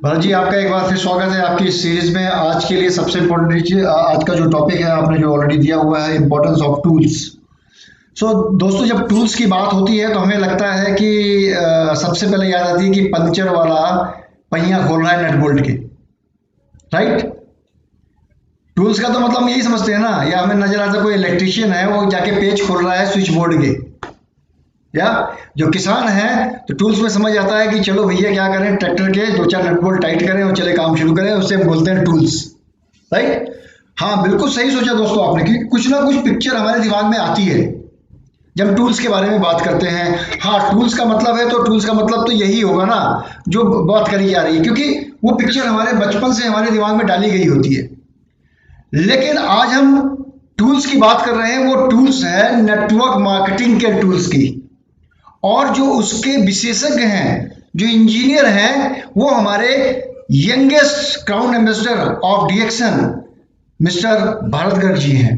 भरत जी, आपका एक बार फिर स्वागत है आपकी इस सीरीज में। आज के लिए सबसे इम्पोर्टेंट चीज, आज का जो टॉपिक है आपने जो ऑलरेडी दिया हुआ है, इम्पोर्टेंस ऑफ टूल्स। सो दोस्तों, जब टूल्स की बात होती है तो हमें लगता है कि सबसे पहले याद आती है कि पंचर वाला पहिया खोल रहा है नट बोल्ट के। राइट। टूल्स का तो मतलब हम यही समझते हैं ना, या हमें नजर आता है कोई इलेक्ट्रिशियन है वो जाके पेच खोल रहा है स्विच बोर्ड के, या जो किसान है तो टूल्स में समझ आता है कि चलो भैया क्या करें, ट्रैक्टर के दो चार नट बोल्ट टाइट करें और चले काम शुरू करें, उससे हम बोलते हैं टूल्स। राइट। हाँ, बिल्कुल सही सोचा दोस्तों आपने कि कुछ ना कुछ पिक्चर हमारे दिमाग में आती है जब टूल्स के बारे में बात करते हैं। हाँ, टूल्स का मतलब है तो टूल्स का मतलब तो यही होगा ना जो बात करी जा रही है, क्योंकि वो पिक्चर हमारे बचपन से हमारे दिमाग में डाली गई होती है। लेकिन आज हम टूल्स की बात कर रहे हैं, वो टूल्स है नेटवर्क मार्केटिंग के टूल्स की। और जो उसके विशेषज्ञ हैं, जो इंजीनियर हैं, वो हमारे youngest crown ambassador of DXN mister Bharat Garg ji हैं।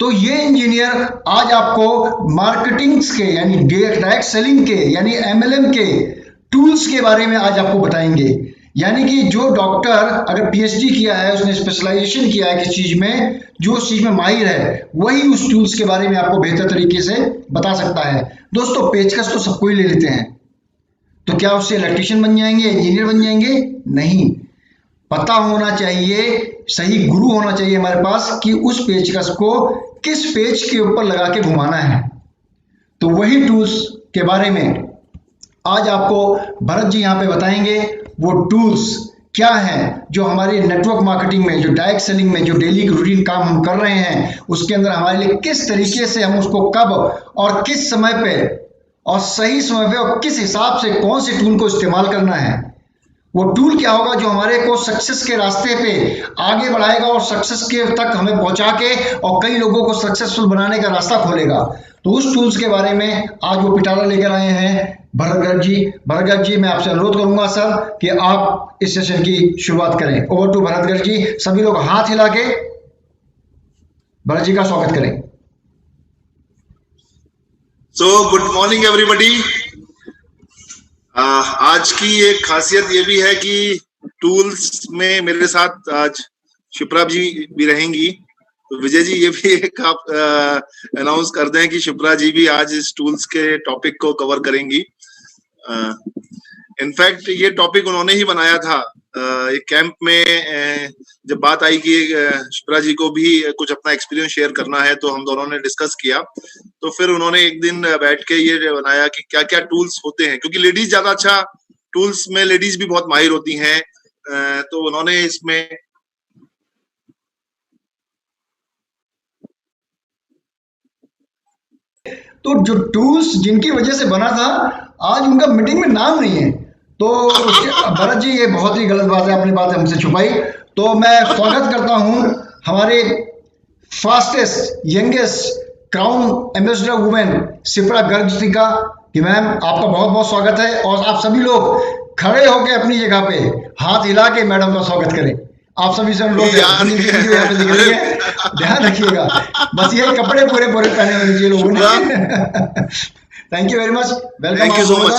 तो ये इंजीनियर आज आपको मार्केटिंग के यानी डायरेक्ट सेलिंग के यानी एमएलएम के टूल्स के बारे में आज आपको बताएंगे। यानी कि जो डॉक्टर अगर पीएचडी किया है, उसने स्पेशलाइजेशन किया है किस चीज में, जो उस चीज में माहिर है, वही उस टूल्स के बारे में आपको बेहतर तरीके से बता सकता है। दोस्तों, पेचकस तो सबको ही ले लेते हैं, तो क्या उससे इलेक्ट्रिशियन बन जाएंगे, इंजीनियर बन जाएंगे? नहीं। पता होना चाहिए, सही गुरु होना चाहिए हमारे पास कि उस पेचकस को किस पेच के ऊपर लगा के घुमाना है। तो वही टूल्स के बारे में आज आपको भरत जी यहाँ पे बताएंगे। वो टूल्स क्या हैं जो हमारी नेटवर्क मार्केटिंग में, जो डायरेक्ट सेलिंग में, जो डेली रूटीन काम हम कर रहे हैं, उसके अंदर हमारे लिए किस तरीके से हम उसको कब और किस समय पे और सही समय पे और किस हिसाब से कौन से टूल को इस्तेमाल करना है। वो टूल क्या होगा जो हमारे को सक्सेस के रास्ते पे आगे बढ़ाएगा और सक्सेस के तक हमें पहुंचा के और कई लोगों को सक्सेसफुल बनाने का रास्ता खोलेगा। तो उस टूल्स के बारे में आज वो पिटारा लेकर आए हैं भरत गर्ग जी। भरत गर्ग जी, मैं आपसे अनुरोध करूंगा सर कि आप इस सेशन की शुरुआत करें। ओवर टू भरत गर्ग जी। सभी लोग हाथ हिला के भरत जी का स्वागत करें। Good morning everybody. आज की एक खासियत ये भी है कि टूल्स में मेरे साथ आज शिप्रा जी भी रहेंगी। तो विजय जी, ये भी एक आप अनाउंस कर दें कि शिप्रा जी भी आज इस टूल्स के टॉपिक को कवर करेंगी। इनफैक्ट ये टॉपिक उन्होंने ही बनाया था एक कैंप में। जब बात आई कि शिप्रा जी को भी कुछ अपना एक्सपीरियंस शेयर करना है, तो हम दोनों ने डिस्कस किया। तो फिर उन्होंने एक दिन बैठ के ये बनाया कि क्या क्या टूल्स होते हैं, क्योंकि लेडीज ज्यादा अच्छा टूल्स में लेडीज भी बहुत माहिर होती हैं। तो उन्होंने इसमें तो जो टूल्स जिनकी वजह से बना था, आज उनका मीटिंग में नाम नहीं है। तो भरत जी, ये बहुत ही गलत बात है, अपनी बात हमसे छुपाई। तो मैं स्वागत करता हूं हमारे fastest youngest crown ambassador women Shipra Garg ji का, कि मैम आपका बहुत बहुत स्वागत है। और आप सभी लोग खड़े होकर अपनी जगह पे हाथ हिला के मैडम का स्वागत करें। आप सभी से अनुरोध है, यहाँ पे दिख रही है, ध्यान रखिएगा। बस यही कपड़े पूरे पूरे पहने हुए नीचे लोगों ने। Thank you very much, welcome. Thank you so much.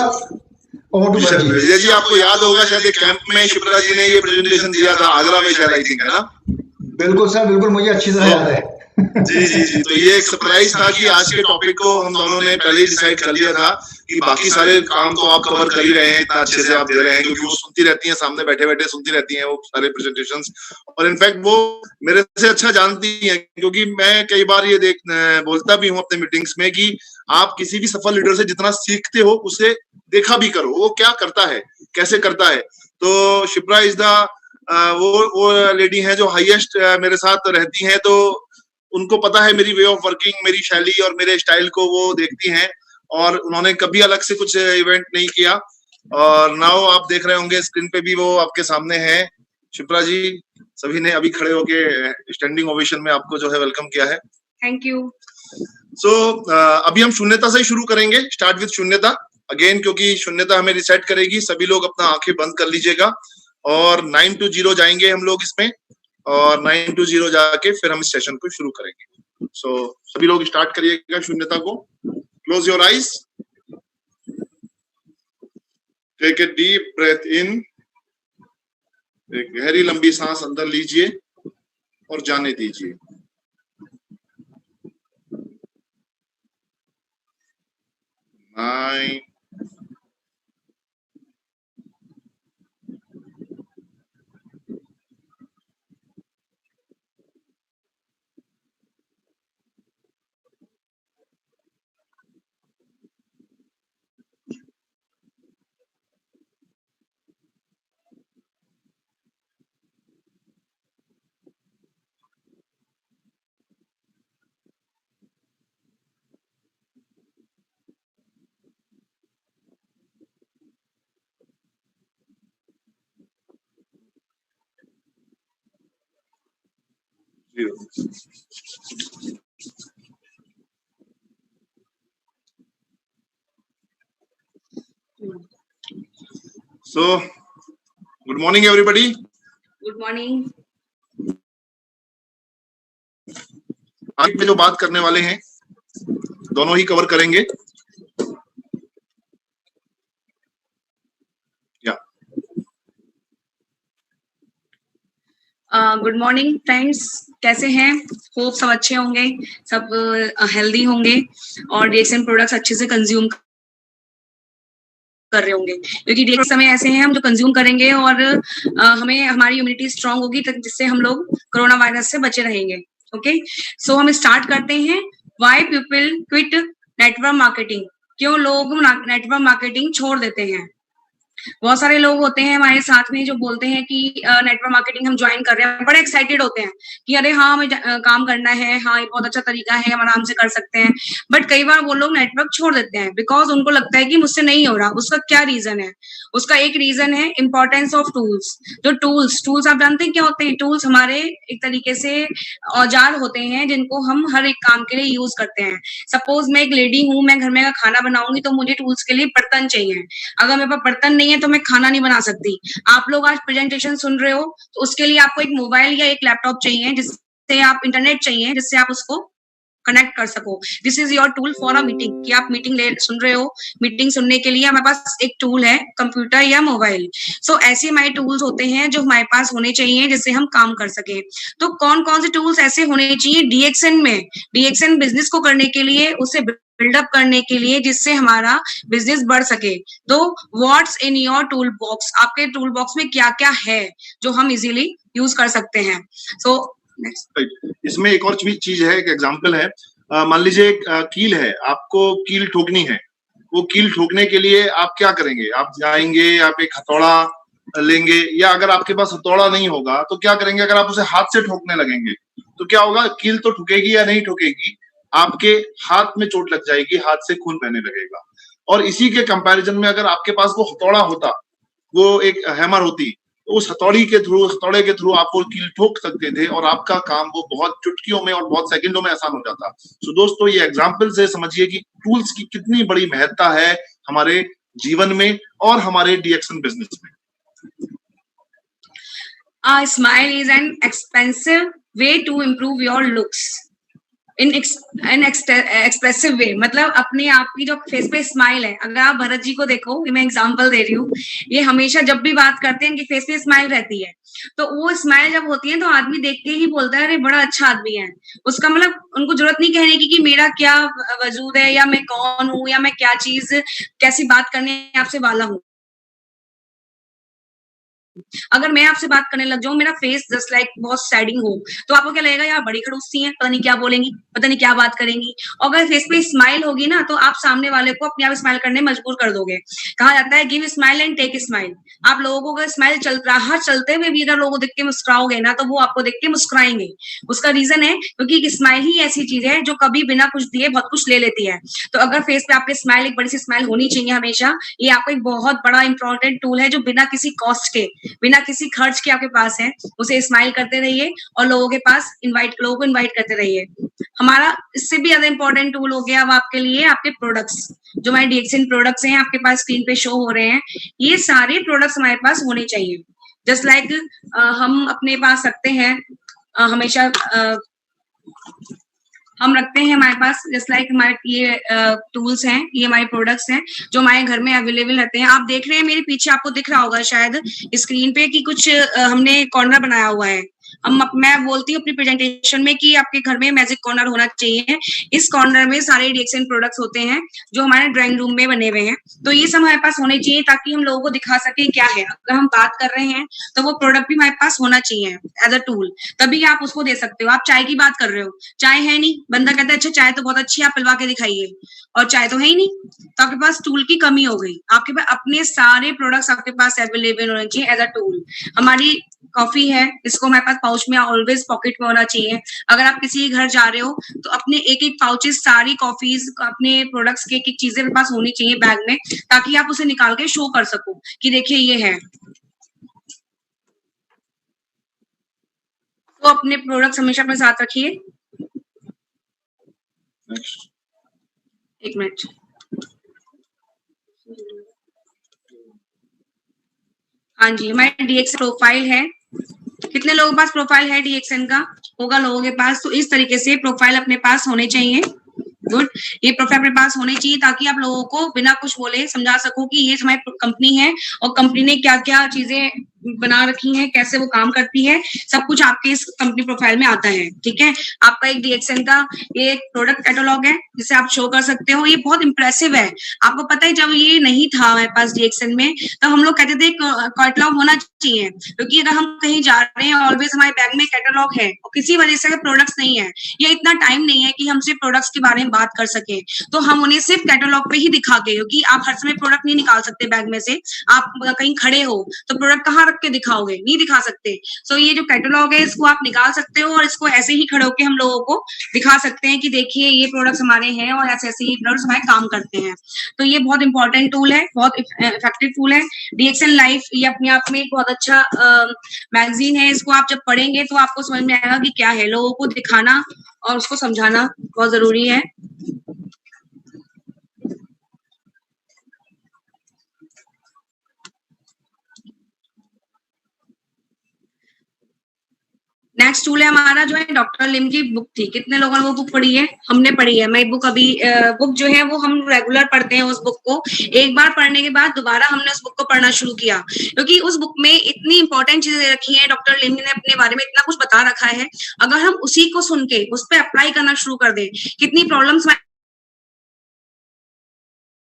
Over to Bharat ji. Vijay ji, आपको याद होगा शायद एक कैंप में शिप्रा जी ने ये प्रेजेंटेशन दिया था, आगरा में शायद, आई थिंक, है ना? बिल्कुल सर, बिल्कुल, मुझे अच्छी तरह याद है। जी जी जी। तो ये एक सरप्राइज था कि आज के टॉपिक को हम दोनों ने पहले ही डिसाइड कर लिया था कि बाकी सारे काम तो आप कवर कर ही रहे हैं, इतना अच्छे से आप दे रहे हैं, क्योंकि वो सुनती रहती हैं, सामने बैठे बैठे सुनती रहती हैं वो सारे प्रेजेंटेशंस। और इनफैक्ट वो मेरे से अच्छा जानती हैं, क्योंकि मैं कई बार ये बोलता भी हूँ अपने मीटिंग्स में कि आप किसी भी सफल लीडर से जितना सीखते हो उसे देखा भी करो, वो क्या करता है, कैसे करता है। तो शिप्रा इज द वो लेडी है जो हाईएस्ट मेरे साथ रहती हैं, तो उनको पता है मेरी वे ऑफ वर्किंग, मेरी शैली और मेरे स्टाइल को वो देखती हैं, और उन्होंने कभी अलग से कुछ इवेंट नहीं किया। और नाउ आप देख रहे होंगे स्क्रीन पे भी वो आपके सामने है। शिप्रा जी, सभी ने अभी खड़े होके स्टैंडिंग ओवेशन में आपको जो है वेलकम किया है। Thank you. सो अभी हम शून्यता से ही शुरू करेंगे, स्टार्ट विद शून्यता अगेन, क्योंकि शून्यता हमें रिसेट करेगी। सभी लोग अपना आंखें बंद कर लीजिएगा और 9 to 0 जाएंगे हम लोग इसमें, और 9 to 0 जाके फिर हम इस सेशन को शुरू करेंगे। सो सभी लोग स्टार्ट करिएगा शून्यता को। Close your eyes, take a deep breath in एक गहरी लंबी सांस अंदर लीजिए और जाने दीजिए। 9 0। So, good morning everybody. Good morning. आज में जो बात करने वाले हैं दोनों ही कवर करेंगे। गुड मॉर्निंग फ्रेंड्स, कैसे हैं? होप सब अच्छे होंगे, सब हेल्दी होंगे और डीएक्सएन प्रोडक्ट्स अच्छे से कंज्यूम कर रहे होंगे, क्योंकि डीएक्स समय ऐसे हैं हम जो कंज्यूम करेंगे और हमें हमारी इम्यूनिटी स्ट्रांग होगी जिससे हम लोग कोरोना वायरस से बचे रहेंगे। ओके, सो हम स्टार्ट करते हैं। Why people quit network marketing? क्यों लोग नेटवर्क मार्केटिंग छोड़ देते हैं? बहुत सारे लोग होते हैं हमारे साथ में जो बोलते हैं कि नेटवर्क मार्केटिंग हम ज्वाइन कर रहे हैं, बड़े एक्साइटेड होते हैं कि अरे हाँ हमें काम करना है, हाँ ये बहुत अच्छा तरीका है, हम आराम से कर सकते हैं। बट कई बार वो लोग नेटवर्क छोड़ देते हैं बिकॉज उनको लगता है कि मुझसे नहीं हो रहा। उसका क्या रीजन है? उसका एक रीजन है इंपॉर्टेंस ऑफ टूल्स। जो टूल्स आप जानते हैं क्या होते हैं? टूल्स हमारे एक तरीके से औजार होते हैं जिनको हम हर एक काम के लिए यूज करते हैं। सपोज मैं एक लेडी हूँ, मैं घर में का खाना बनाऊंगी तो मुझे टूल्स के लिए बर्तन चाहिए। अगर मेरे पास बर्तन नहीं है तो मैं खाना नहीं बना सकती। आप लोग आज प्रेजेंटेशन सुन रहे हो तो उसके लिए आपको एक मोबाइल या एक लैपटॉप चाहिए, जिससे आप इंटरनेट चाहिए, जिससे आप उसको कनेक्ट कर सको। This is your tool for a meeting. कि आप मीटिंग सुन रहे हो, मीटिंग सुनने के लिए हमारे पास एक टूल है, कंप्यूटर या मोबाइल। सो ऐसे हमारे टूल्स होते हैं जो हमारे पास होने चाहिए जिससे हम काम कर सके। तो कौन कौन से टूल्स ऐसे होने चाहिए डीएक्सएन में? डीएक्सएन बिजनेस को करने के लिए, उसे बिल्डअप करने के लिए, जिससे हमारा बिजनेस बढ़ सके। तो what's in your tool box? आपके टूल बॉक्स में क्या क्या है जो हम इजीली यूज कर सकते हैं? सो इसमें एक और चीज है, एक एग्जांपल है। मान लीजिए एक कील है, आपको कील ठोकनी है। वो कील ठोकने के लिए आप क्या करेंगे? आप जाएंगे, आप एक हथौड़ा लेंगे, या अगर आपके पास हथौड़ा नहीं होगा तो क्या करेंगे? अगर आप उसे हाथ से ठोकने लगेंगे तो क्या होगा? कील तो ठुकेगी या नहीं ठुकेगी? आपके हाथ में चोट लग जाएगी, हाथ से खून बहने लगेगा। और इसी के कंपैरिजन में अगर आपके पास वो हथौड़ा होता, वो एक हैमर होती, तो उस हथौड़े के थ्रू आप वो कील ठोक सकते थे और आपका काम वो बहुत चुटकियों में और बहुत सेकंडों में आसान हो जाता। सो दोस्तों, ये एग्जांपल से समझिए कि टूल्स की कितनी बड़ी महत्ता है हमारे जीवन में और हमारे डीएक्सएन बिजनेस में। A smile is an expensive way to improve your looks in an expressive way। मतलब अपने आप की जो फेस पे स्माइल है, अगर आप भरत जी को देखो, मैं एग्जांपल दे रही हूँ, ये हमेशा जब भी बात करते हैं कि फेस पे स्माइल रहती है, तो वो स्माइल जब होती है तो आदमी देख के ही बोलता है अरे बड़ा अच्छा आदमी है। उसका मतलब उनको जरूरत नहीं कहने की कि मेरा क्या वजूद है, या मैं कौन हूँ, या मैं क्या चीज, कैसी बात करने आपसे वाला हूँ। अगर मैं आपसे बात करने लग जाऊं, मेरा फेस जस्ट लाइक बहुत सैडिंग हो, तो आपको क्या लगेगा? यार बड़ी खड़ूस सी है, पता नहीं क्या बोलेंगी, पता नहीं क्या बात करेंगी। और अगर फेस पे स्माइल होगी ना, तो आप सामने वाले को अपने आप स्माइल करने मजबूर कर दोगे। कहा जाता है give smile and take smile. आप लोगों को अगर स्माइल चलते हुए भी अगर लोगों को देख के मुस्कुराओगे ना, तो वो आपको देख के मुस्कुराएंगे। उसका रीजन है क्योंकि स्माइल ही ऐसी चीज है जो कभी बिना कुछ दिए बहुत कुछ ले लेती है। तो अगर फेस पे आपके स्माइल, एक बड़ी सी स्माइल होनी चाहिए हमेशा। ये आपको एक बहुत बड़ा इंपॉर्टेंट टूल है जो बिना किसी कॉस्ट के, बिना किसी खर्च के आपके पास है। उसे स्माइल करते रहिए और लोगों को इनवाइट करते रहिए। हमारा इससे भी ज्यादा इंपॉर्टेंट टूल हो गया अब आपके लिए आपके प्रोडक्ट्स। जो हमारे डीएक्सएन प्रोडक्ट्स हैं, आपके पास स्क्रीन पे शो हो रहे हैं, ये सारे प्रोडक्ट्स हमारे पास होने चाहिए। जस्ट लाइक हम अपने पास रखते हैं हमेशा हम रखते हैं हमारे पास, जस्ट लाइक हमारे ये टूल्स हैं, ये हमारे प्रोडक्ट्स हैं जो हमारे घर में अवेलेबल रहते हैं। आप देख रहे हैं मेरे पीछे, आपको दिख रहा होगा शायद स्क्रीन पे कि कुछ हमने कॉर्नर बनाया हुआ है। मैं बोलती हूँ अपनी प्रेजेंटेशन में कि आपके घर में मैजिक कॉर्नर होना चाहिए। इस कॉर्नर में सारे डीएक्सएन प्रोडक्ट्स होते हैं जो हमारे ड्राइंग रूम में बने हुए हैं, तो ये सब हमारे पास होने चाहिए ताकि हम लोगों को दिखा सके क्या है। अगर हम बात कर रहे हैं तो वो प्रोडक्ट भी हमारे पास होना चाहिए एज अ टूल, तभी आप उसको दे सकते हो। आप चाय की बात कर रहे हो, चाय है नहीं, बंदा कहता है अच्छा चाय तो बहुत अच्छी है, आप पिलवा के दिखाइए, और चाय तो है ही नहीं, तो आपके पास टूल की कमी हो गई। आपके पास अपने सारे प्रोडक्ट्स आपके पास अवेलेबल होने चाहिए एज अ टूल। हमारी कॉफी है, इसको हमारे पास पाउच में ऑलवेज पॉकेट में होना चाहिए। अगर आप किसी के घर जा रहे हो तो अपने एक एक पाउचेस, सारी कॉफीज, अपने प्रोडक्ट्स की एक एक चीजें मेरे पास होनी चाहिए बैग में, ताकि आप उसे निकाल के शो कर सको कि देखिए ये है। तो अपने प्रोडक्ट्स हमेशा अपने साथ रखिए। एक मिनट, हाँ जी, हमारे डीएक्स प्रोफाइल है। कितने लोगों के पास प्रोफाइल है डीएक्सएन का? होगा लोगों के पास। तो इस तरीके से प्रोफाइल अपने पास होने चाहिए। गुड, ये प्रोफाइल अपने पास होने चाहिए ताकि आप लोगों को बिना कुछ बोले समझा सको कि ये हमारी कंपनी है और कंपनी ने क्या क्या चीजें बना रखी हैं, कैसे वो काम करती है, सब कुछ आपके इस कंपनी प्रोफाइल में आता है। ठीक है, आपका एक डीएक्सएन का ये एक प्रोडक्ट कैटलॉग है जिसे आप शो कर सकते हो। ये बहुत इंप्रेसिव है। आपको पता है जब ये नहीं था हमारे पास डीएक्सएन में, तो हम लोग कहते थे कैटलॉग होना चाहिए, क्योंकि अगर हम कहीं जा रहे हैं ऑलवेज हमारे बैग में कैटलॉग है और किसी वजह से प्रोडक्ट्स नहीं है या इतना टाइम नहीं है कि हम सिर्फ प्रोडक्ट्स के बारे में बात कर सके, तो हम उन्हें सिर्फ कैटलॉग पे ही दिखा के, क्योंकि आप हर समय प्रोडक्ट नहीं निकाल सकते बैग में से। आप कहीं खड़े हो तो प्रोडक्ट कहाँ रख के दिखाओगे, नहीं दिखा सकते। सो ये जो कैटलॉग है इसको आप निकाल सकते हो और इसको ऐसे ही खड़े होके हम लोगों को दिखा सकते हैं कि देखिए ये प्रोडक्ट्स हमारे हैं और ऐसे ऐसे ये प्रोडक्ट्स हमारे काम करते हैं। तो ये बहुत इंपॉर्टेंट टूल है, बहुत इफेक्टिव टूल है। डीएक्सएन लाइफ ये अपने आप में एक बहुत अच्छा मैगजीन है। इसको आप जब पढ़ेंगे तो आपको समझ में आएगा कि क्या है। लोगों को दिखाना और उसको समझाना बहुत जरूरी है। नेक्स्ट टूल है हमारा जो है डॉक्टर लिम की बुक थी। कितने लोगों ने वो बुक पढ़ी है? हमने पढ़ी है। मैं बुक अभी बुक जो है वो हम रेगुलर पढ़ते हैं। उस बुक को एक बार पढ़ने के बाद दोबारा हमने उस बुक को पढ़ना शुरू किया, क्योंकि उस बुक में इतनी इंपॉर्टेंट चीजें रखी हैं। डॉक्टर लिम ने अपने बारे में इतना कुछ बता रखा है। अगर हम उसी को सुन के उस पर अप्लाई करना शुरू कर दें, कितनी प्रॉब्लम्स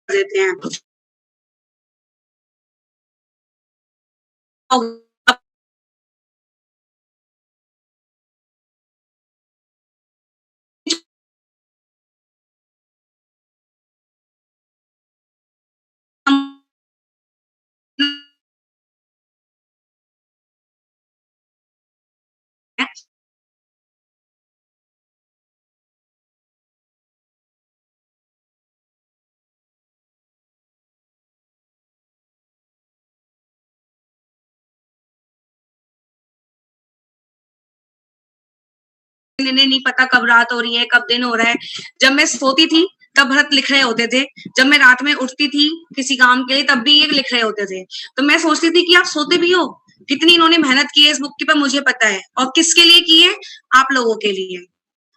देते हैं। नहीं पता कब रात हो रही है, कब दिन हो रहा है। जब मैं सोती थी तब भरत लिख रहे होते थे, जब मैं रात में उठती थी किसी काम के लिए तब भी ये लिख रहे होते थे। तो मैं सोचती थी कि आप सोते भी हो। कितनी इन्होंने मेहनत की है इस बुक की, पर मुझे पता है। और किसके लिए की है? आप लोगों के लिए।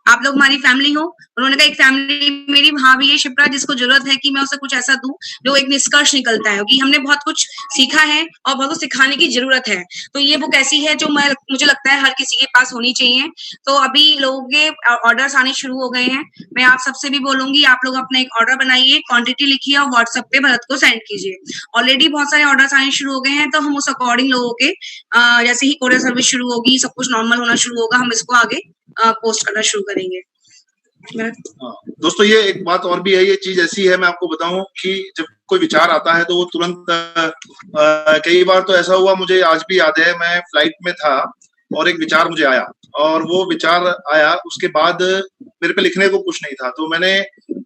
आप लोग हमारी फैमिली हो। उन्होंने कहा एक फैमिली मेरी भाभी है शिप्रा, जिसको जरूरत है कि मैं उसे कुछ ऐसा दूं जो एक निष्कर्ष निकलता है, क्योंकि हमने बहुत कुछ सीखा है और बहुत कुछ सिखाने की जरूरत है। तो ये बुक ऐसी है जो मुझे लगता है हर किसी के पास होनी चाहिए। तो अभी लोगों के ऑर्डर्स आने शुरू हो गए हैं। मैं आप सबसे भी बोलूंगी आप लोग अपना एक ऑर्डर बनाइए, क्वांटिटी लिखिए और व्हाट्सएप पे भरत को सेंड कीजिए। ऑलरेडी बहुत सारे ऑर्डर्स आने शुरू हो गए हैं, तो हम उस अकॉर्डिंग लोगों के जैसे ही कोरियर सर्विस शुरू होगी, सब कुछ नॉर्मल होना शुरू होगा, हम इसको आगे पोस्ट करना शुरू करेंगे। दोस्तों ये एक बात और भी है, ये चीज ऐसी है, मैं आपको बताऊं कि जब कोई विचार आता है तो वो तुरंत कई बार तो ऐसा हुआ, मुझे आज भी याद है, मैं फ्लाइट में था और एक विचार मुझे आया और वो विचार आया, उसके बाद मेरे पे लिखने को कुछ नहीं था, तो मैंने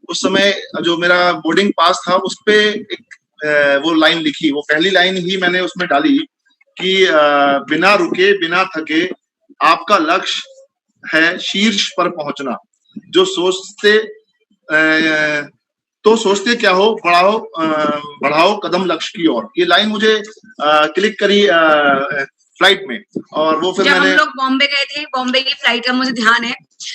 उस समय जो मेरा बोर्डिंग पास था उस पे एक वो लाइन लिखी। वो पहली लाइन ही मैंने उसमें डाली कि बिना रुके बिना थके आपका लक्ष्य है शीर्ष पर पहुंचना, जो सोचते तो सोचते क्या हो, बढ़ाओ कदम लक्ष्य की ओर। ये लाइन मुझे क्लिक करी फ्लाइट में, और वो फिर जब मैंने हम लोग बॉम्बे गए थे, बॉम्बे की फ्लाइट का मुझे ध्यान है,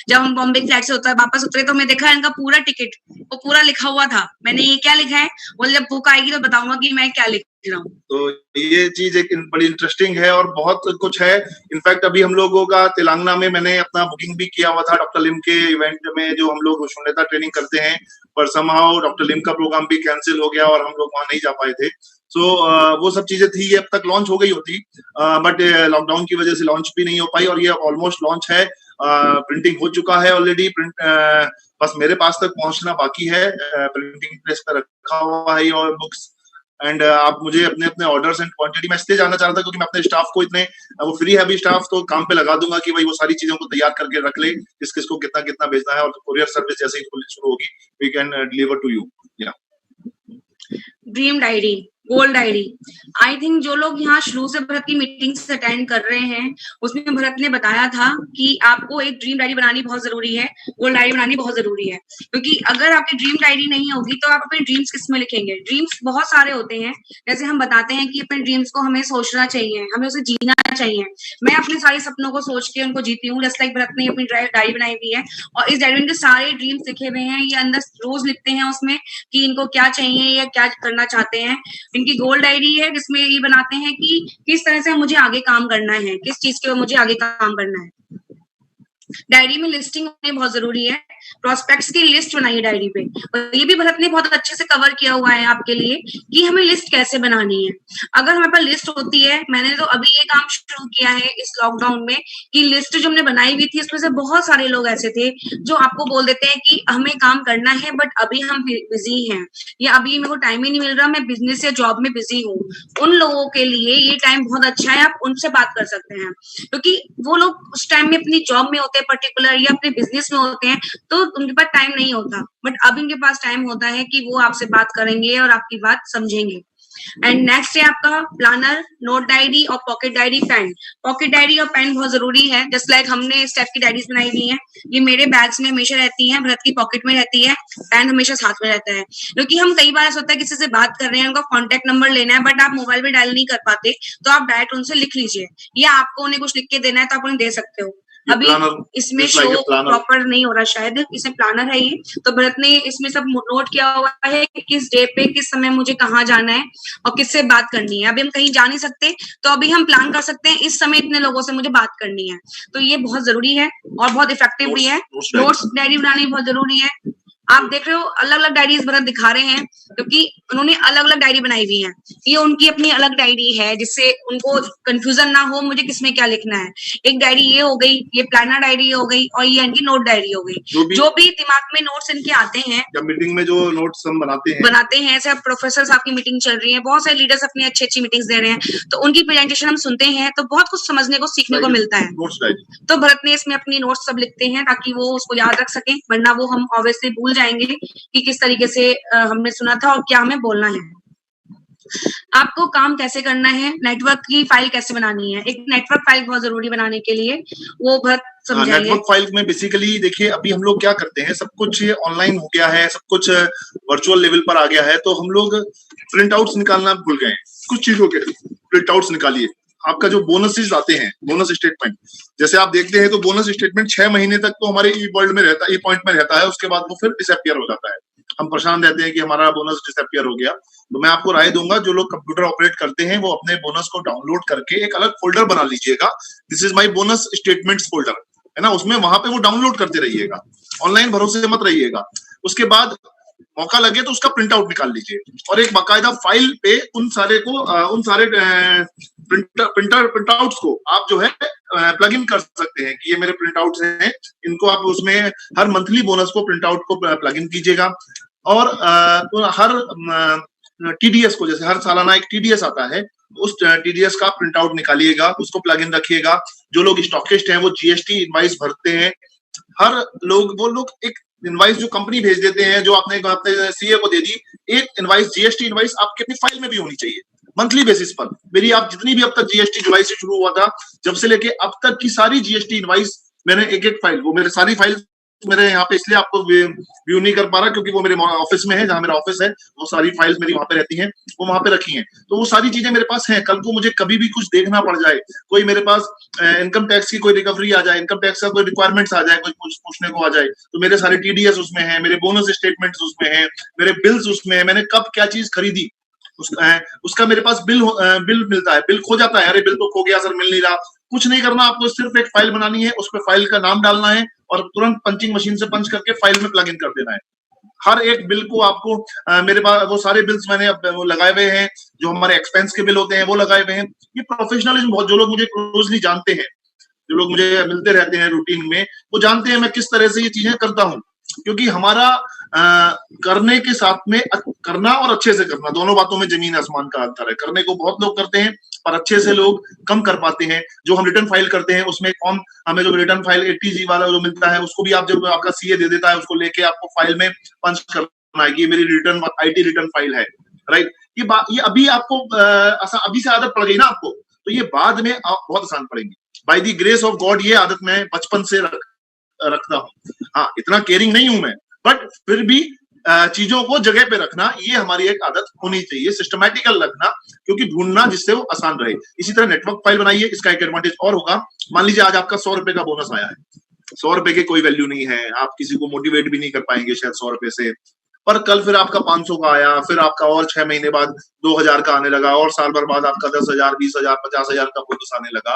जब हम बॉम्बे की फ्लाइट से वापस उतरे तो मैं देखा इनका पूरा टिकट वो पूरा लिखा हुआ था। मैंने ये क्या लिखा है, बोले जब बुक आएगी तो बताऊंगा कि मैं क्या लिख रहा हूँ। तो ये चीज एक बड़ी इंटरेस्टिंग है और बहुत कुछ है। इनफैक्ट अभी हम लोगों का तेलंगाना में मैंने अपना बुकिंग भी किया हुआ था डॉक्टर लिम के इवेंट में, जो हम लोग शून्यता ट्रेनिंग करते हैं, पर समहाउ डॉक्टर लिम का प्रोग्राम भी कैंसिल हो गया और हम लोग वहां नहीं जा पाए थे। सो वो सब चीजें थी, ये अब तक लॉन्च हो गई होती, बट लॉकडाउन की वजह से लॉन्च भी नहीं हो पाई, और ये ऑलमोस्ट लॉन्च है, प्रिंटिंग हो चुका है ऑलरेडी, प्रिंट बस मेरे पास तक पहुंचना बाकी है। प्रिंटिंग प्रेस पर रखा हुआ है और बुक्स, एंड आप मुझे अपने अपने ऑर्डर्स एंड क्वांटिटी, मैं इसलिए जानना चाह रहा था क्योंकि मैं अपने स्टाफ को इतने, वो फ्री है अभी स्टाफ, तो काम पे लगा दूंगा कि भाई वो सारी चीजों को तैयार करके रख ले, किस किस को कितना कितना भेजना है, और कोरियर सर्विस जैसे ही शुरू होगी we can deliver to you. या dream diary, goal diary, I think जो लोग यहाँ शुरू से भरत की मीटिंग्स अटेंड कर रहे हैं, उसमें भरत ने बताया था कि आपको एक ड्रीम डायरी बनानी बहुत जरूरी है, गोल डायरी बनानी बहुत जरूरी है, क्योंकि अगर आपकी ड्रीम डायरी नहीं होगी तो आप अपने ड्रीम्स किस में लिखेंगे। ड्रीम्स बहुत सारे होते हैं, जैसे हम बताते हैं कि अपने ड्रीम्स को हमें सोचना चाहिए, हमें उसे जीना चाहिए। मैं अपने सारे सपनों को सोच के उनको जीती हूँ, जैसे भरत ने अपनी डायरी बनाई हुई है, और इस डायरी में सारे ड्रीम्स लिखे हुए हैं, ये अंदर रोज लिखते हैं उसमें कि इनको क्या चाहिए या क्या करना चाहते हैं। इनकी गोल डायरी है जिसमें ये बनाते हैं कि किस तरह से मुझे आगे काम करना है, किस चीज के मुझे आगे काम करना है। डायरी में लिस्टिंग होनी बहुत जरूरी है, प्रोस्पेक्ट्स की लिस्ट बनाइए डायरी पे, और ये भी भरत ने बहुत अच्छे से कवर किया हुआ है आपके लिए कि हमें लिस्ट कैसे बनानी है। अगर हमारे पास लिस्ट होती है, मैंने तो अभी ये काम शुरू किया है इस लॉकडाउन में कि लिस्ट जो हमने बनाई हुई थी उसमें से बहुत सारे लोग ऐसे थे जो आपको बोल देते हैं कि हमें काम करना है बट अभी हम बिजी हैं या अभी मेरे को टाइम ही नहीं मिल रहा, मैं बिजनेस या जॉब में बिजी हूँ। उन लोगों के लिए ये टाइम बहुत अच्छा है, आप उनसे बात कर सकते हैं, क्योंकि वो लोग उस टाइम में अपनी जॉब में होते हैं पर्टिकुलर या अपने बिजनेस में होते हैं, तो उनके पास टाइम नहीं होता, बट अब इनके पास टाइम होता है कि वो आपसे बात करेंगे और आपकी बात समझेंगे। एंड नेक्स्ट है आपका प्लानर, नोट डायरी और pocket diary, pen. Pocket diary और पेन बहुत जरूरी है, जस्ट लाइक हमने स्टेप की डायरीज बनाई हुई है, ये मेरे बैग्स में हमेशा रहती है, भरत की पॉकेट में रहती है, पेन हमेशा साथ में रहता है, क्योंकि हम कई बार ऐसा होता है किसी से बात कर रहे हैं, उनका कॉन्टेक्ट नंबर लेना है बट आप मोबाइल में डायल नहीं कर पाते, तो आप डायरेक्ट उनसे लिख लीजिए, या आपको उन्हें कुछ लिख के देना है तो आप उन्हें दे सकते हो। अभी इसमें शो प्रॉपर नहीं हो रहा शायद, इसमें प्लानर है ये, तो भरत ने इसमें सब नोट किया हुआ है कि किस डे पे किस समय मुझे कहाँ जाना है और किससे बात करनी है। अभी हम कहीं जा नहीं सकते तो अभी हम प्लान कर सकते हैं इस समय इतने लोगों से मुझे बात करनी है, तो ये बहुत जरूरी है और बहुत इफेक्टिव भी है। नोट्स डायरी बनानी बहुत जरूरी है। आप देख रहे हो अलग अलग डायरीज भरत दिखा रहे हैं क्योंकि उन्होंने अलग अलग डायरी बनाई हुई है, ये उनकी अपनी अलग डायरी है जिससे उनको कंफ्यूजन ना हो मुझे किसमें क्या लिखना है। एक डायरी ये हो गई, ये प्लानर डायरी हो गई, और ये इनकी नोट डायरी हो गई। जो भी दिमाग में नोट्स इनके आते हैं, जब मीटिंग में जो नोट्स हम बनाते हैं, ऐसे प्रोफेसर साहब की मीटिंग चल रही है, बहुत सारे लीडर्स अपनी अच्छी अच्छी मीटिंग्स दे रहे हैं, तो उनकी प्रेजेंटेशन हम सुनते हैं तो बहुत कुछ समझने को सीखने को मिलता है। तो भरत ने इसमें अपनी नोट्स सब लिखते हैं ताकि वो उसको याद रख सके, वरना वो हम ऑब्वियसली भूल जाएंगे कि किस तरीके से हमने सुना था और क्या हमें बोलना है। आपको काम कैसे करना है, नेटवर्क की फाइल कैसे बनानी है, एक नेटवर्क फाइल बहुत जरूरी बनाने के लिए, वो भरत समझाएंगे। नेटवर्क फाइल में बेसिकली देखिए अभी हम लोग क्या करते हैं, सब कुछ ऑनलाइन हो गया है, सब कुछ वर्चुअल लेवल पर आ गया है, तो हम लोग प्रिंट आउट्स निकालना भूल गए। कुछ चीजों के प्रिंट आउट्स निकालिए। आपका जो बोनसेस आते हैं, बोनस स्टेटमेंट, जैसे आप देखते हैं तो बोनस स्टेटमेंट 6 महीने तक तो हमारे ई वर्ल्ड में रहता है, ई पॉइंट में रहता है, उसके बाद वो फिर डिसअपियर हो जाता है। हम परेशान रहते हैं कि हमारा बोनस डिसअपियर हो गया। तो मैं आपको राय दूंगा, जो लोग कंप्यूटर ऑपरेट करते हैं वो अपने बोनस को डाउनलोड करके एक अलग फोल्डर बना लीजिएगा, this is my bonus statements folder, है ना, उसमें वहां पे वो डाउनलोड करते रहिएगा, ऑनलाइन भरोसे मत रहिएगा। उसके बाद मौका लगे तो उसका प्रिंट आउट निकाल लीजिए और एक बाकायदा फाइल पे उन सारे प्रिंट आउट्स को आप जो है प्लग इन कर सकते हैं कि ये मेरे प्रिंट आउट्स हैं, इनको आप उसमें हर मंथली बोनस को प्रिंट आउट को प्लग इन कीजिएगा। और हर टीडीएस को, जैसे हर सालाना एक टीडीएस आता है, उस टीडीएस का प्रिंट आउट निकालिएगा, उसको प्लग इन रखिएगा। जो लोग स्टॉकिस्ट हैं वो जीएसटी इनवाइस भरते हैं। हर लोग, वो लोग एक इनवाइस जो कंपनी भेज देते हैं, जो आपने अपने सीए को दे दी, एक इनवाइस, जीएसटी इनवाइस आपके अपनी फाइल में भी होनी चाहिए मंथली बेसिस पर। मेरी आप जितनी भी अब तक जीएसटी जुलाई से शुरू हुआ था जब से लेके अब तक की सारी जीएसटी इनवाइस, मैंने एक एक फाइल, वो मेरे सारी फाइल मेरे यहाँ पे इसलिए आपको व्यू नहीं कर पा रहा क्योंकि वो मेरे ऑफिस में है, जहाँ मेरा ऑफिस है वो सारी फाइल्स मेरी वहां पे रहती हैं, वो वहां पे रखी हैं। तो वो सारी चीजें मेरे पास हैं। कल को मुझे कभी भी कुछ देखना पड़ जाए, कोई मेरे पास इनकम टैक्स की कोई रिकवरी आ जाए, इनकम टैक्स का कोई रिक्वायरमेंट्स आ जाए, कोई कुछ पूछने को आ जाए, तो मेरे सारे टीडीएस उसमें है, मेरे बोनस स्टेटमेंट्स उसमें है, मेरे बिल्स उसमें है, मैंने कब क्या चीज खरीदी उसका मेरे पास बिल मिलता है। बिल खो जाता है, अरे बिल तो खो गया सर, मिल नहीं रहा। कुछ नहीं करना, आपको सिर्फ एक फाइल बनानी है, उस पर फाइल का नाम डालना है और तुरंत पंचिंग मशीन से पंच करके फाइल में प्लग इन कर देना है। हर एक बिल को आपको मेरे पास वो सारे बिल्स मैंने वो लगाए हुए हैं, जो हमारे एक्सपेंस के बिल होते हैं वो लगाए हुए हैं। ये प्रोफेशनलिज्म, बहुत जो लोग मुझे क्लोजली जानते हैं, जो लोग मुझे मिलते रहते हैं रूटीन में, वो जानते हैं मैं किस तरह से ये चीजें करता हूँ। क्योंकि हमारा करने के साथ में करना और अच्छे से करना, दोनों बातों में जमीन आसमान का अंतर है। करने को बहुत लोग करते हैं पर अच्छे से लोग कम कर पाते हैं। जो हम रिटर्न फाइल करते हैं उसमें फॉर्म, हमें जो रिटर्न फाइल 80G वाला जो मिलता है, उसको भी आप जब आपका सीए दे देता है, उसको लेके आपको फाइल में पंच करना है कि मेरी रिटर्न IT रिटर्न फाइल है, राइट। ये अभी आपको अभी से आदत पड़ गई ना आपको, तो ये बाद में बहुत आसान पड़ेगी। By the grace of God ये आदत मैं बचपन से रखता हूँ। हाँ, इतना केयरिंग नहीं हूं मैं, बट फिर भी चीजों को जगह पे रखना ये हमारी एक आदत होनी चाहिए, सिस्टमैटिकल रखना, क्योंकि ढूंढना जिससे वो आसान रहे। इसी तरह नेटवर्क फाइल बनाइए। इसका एक एडवांटेज और होगा, मान लीजिए आज आपका 100 रुपए का बोनस आया है। 100 रुपए की कोई वैल्यू नहीं है, आप किसी को मोटिवेट भी नहीं कर पाएंगे शायद 100 रुपए से, पर कल फिर आपका 500 का आया, फिर आपका और 6 महीने बाद 2000 का आने लगा, और साल भर बाद आपका 10,000, 20,000, 50,000 का बोनस आने लगा।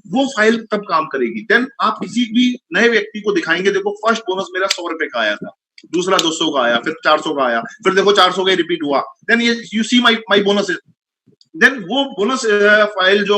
वो फाइल तब काम करेगी। देन आप किसी भी नए व्यक्ति को दिखाएंगे, देखो फर्स्ट बोनस मेरा 100 रुपए का आया था, दूसरा 200 का आया, फिर 400 का आया, फिर देखो 400 का रिपीट हुआ। देन ये you see my bonus. Then वो बोनस फाइल जो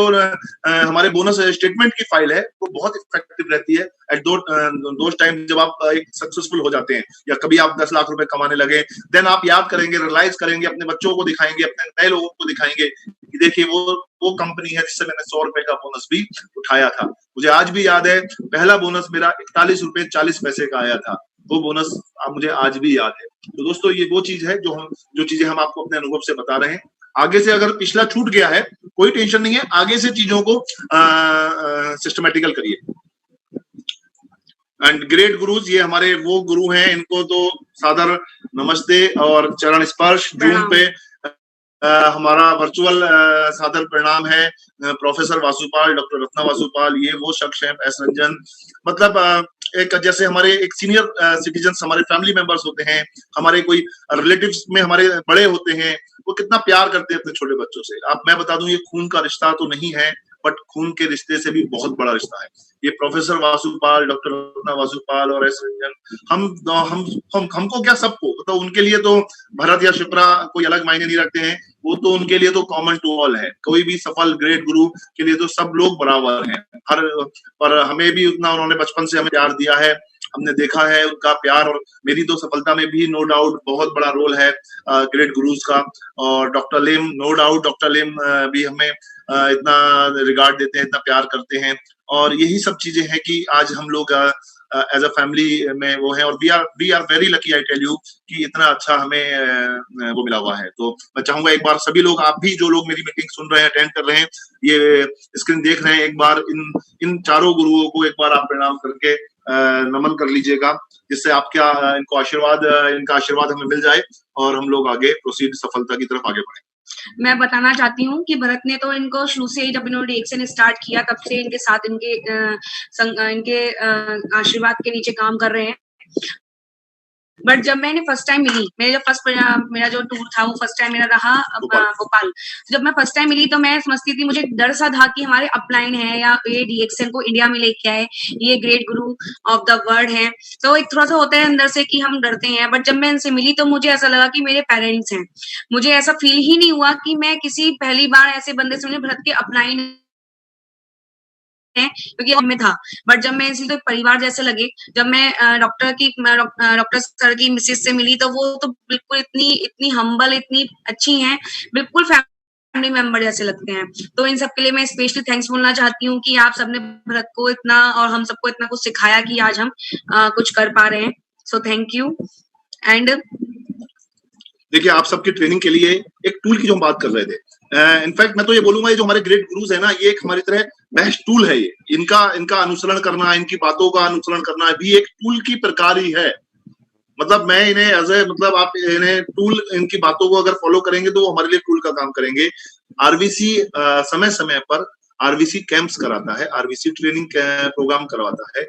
हमारे बोनस स्टेटमेंट की फाइल है, वो बहुत इफेक्टिव रहती है एट दो टाइम जब आप एक सक्सेसफुल हो जाते हैं, या कभी आप 10 लाख रुपए कमाने लगे। देन आप याद करेंगे, रियलाइज करेंगे, अपने बच्चों को दिखाएंगे, अपने नए लोगों को दिखाएंगे कि देखिए वो कंपनी है जिससे मैंने 100 रुपए का बोनस भी उठाया था। मुझे आज भी याद है, पहला बोनस मेरा 41 रुपए 40 पैसे का आया था। वो बोनस मुझे आज भी याद है। तो दोस्तों, ये वो चीज है जो चीजें हम आपको अपने अनुभव से बता रहे हैं। आगे से अगर पिछला छूट गया है, कोई टेंशन नहीं है, आगे से चीजों को सिस्टमेटिकल करिए। एंड ग्रेट गुरुज, ये हमारे वो गुरु हैं, इनको तो सादर नमस्ते और चरण स्पर्श। जूम पे हमारा वर्चुअल सादर प्रणाम है। प्रोफेसर वासुपाल, डॉक्टर रत्ना वासुपाल, ये वो शख्स हैं। एस रंजन, मतलब एक जैसे हमारे एक सीनियर सिटीजन हमारे फैमिली मेंबर्स होते हैं, हमारे कोई रिलेटिव्स में हमारे बड़े होते हैं, वो कितना प्यार करते हैं अपने छोटे बच्चों से। मैं बता दूं, ये खून का रिश्ता तो नहीं है, बट खून के रिश्ते से भी बहुत बड़ा रिश्ता है। ये प्रोफेसर वासुपाल, डॉक्टर रत्ना वासुपाल और एस रंजन, हमको क्या, सबको, तो उनके लिए तो भरत या शिप्रा कोई अलग मायने नहीं रखते हैं, वो तो उनके लिए तो कॉमन टू ऑल है। कोई भी सफल ग्रेट गुरु के लिए तो सब लोग बराबर हैं। पर हमें भी उतना उन्होंने बचपन से हमें प्यार दिया है, हमने देखा है उनका प्यार, और मेरी तो सफलता में भी नो डाउट बहुत बड़ा रोल है ग्रेट गुरुज का। और डॉक्टर लिम, नो डाउट डॉक्टर लिम भी हमें इतना रिगार्ड देते हैं, इतना प्यार करते हैं। और यही सब चीजें हैं कि आज हम लोग एज अ फैमिली में वो है, और we are very lucky, I tell you, कि इतना अच्छा हमें वो मिला हुआ है। तो मैं चाहूंगा एक बार सभी लोग, आप भी जो लोग मेरी मीटिंग सुन रहे हैं, अटेंड कर रहे हैं, ये स्क्रीन देख रहे हैं, एक बार इन चारों गुरुओं को एक बार आप प्रणाम करके नमन कर लीजिएगा, जिससे आपका इनका आशीर्वाद हमें मिल जाए और हम लोग आगे प्रोसीड, सफलता की तरफ आगे बढ़े। मैं बताना चाहती हूँ कि भरत ने तो इनको शुरू से ही, जब इन्होंने रिएक्शन स्टार्ट किया, तब से इनके साथ इनके आशीर्वाद के नीचे काम कर रहे हैं। बट जब मैंने फर्स्ट टाइम मिली, मेरा जो टूर था वो फर्स्ट टाइम मेरा रहा भोपाल। जब मैं फर्स्ट टाइम मिली तो मैं समझती थी, मुझे डर सा था कि हमारे अपलाइन है या ये डीएक्सएन को इंडिया में लेके आए, ये great Guru of the world है, तो एक थोड़ा सा होता है अंदर से कि हम डरते हैं। बट जब मैं इनसे मिली तो मुझे ऐसा लगा कि मेरे पेरेंट्स हैं। मुझे ऐसा फील ही नहीं हुआ कि मैं किसी पहली बार ऐसे बंदे से मिली भरत के अपलाइन है, क्योंकि में था। बट जब मैं इसी तो परिवार जैसे लगे, जब मैं डॉक्टर सर की मिसेज से मिली, तो वो तो बिल्कुल इतनी हम्बल, इतनी अच्छी हैं, बिल्कुल फैमिली मेंबर जैसे लगते हैं। तो इन सब के लिए मैं स्पेशली थैंक्स बोलना चाहती हूँ कि आप सबने भरत को इतना और हम सबको इतना कुछ सिखाया कि आज हम कुछ कर पा रहे हैं। So thank you. एंड देखिए आप सबकी ट्रेनिंग के लिए एक टूल की जो हम बात कर रहे थे, इनफैक्ट मैं तो ये बोलूंगा ये जो हमारे ग्रेट गुरुज है ना, ये एक हमारी तरह बेस्ट टूल है। ये इनका अनुसरण करना, इनकी बातों का अनुसरण करना भी एक टूल की प्रकार ही है। मतलब मैं इन्हें मतलब आप इन्हें टूल, इनकी बातों को अगर फॉलो करेंगे तो वो हमारे लिए टूल का काम करेंगे। आरबीसी समय समय पर आरबीसी कैंप्स कराता है, आरबीसी ट्रेनिंग प्रोग्राम करवाता है।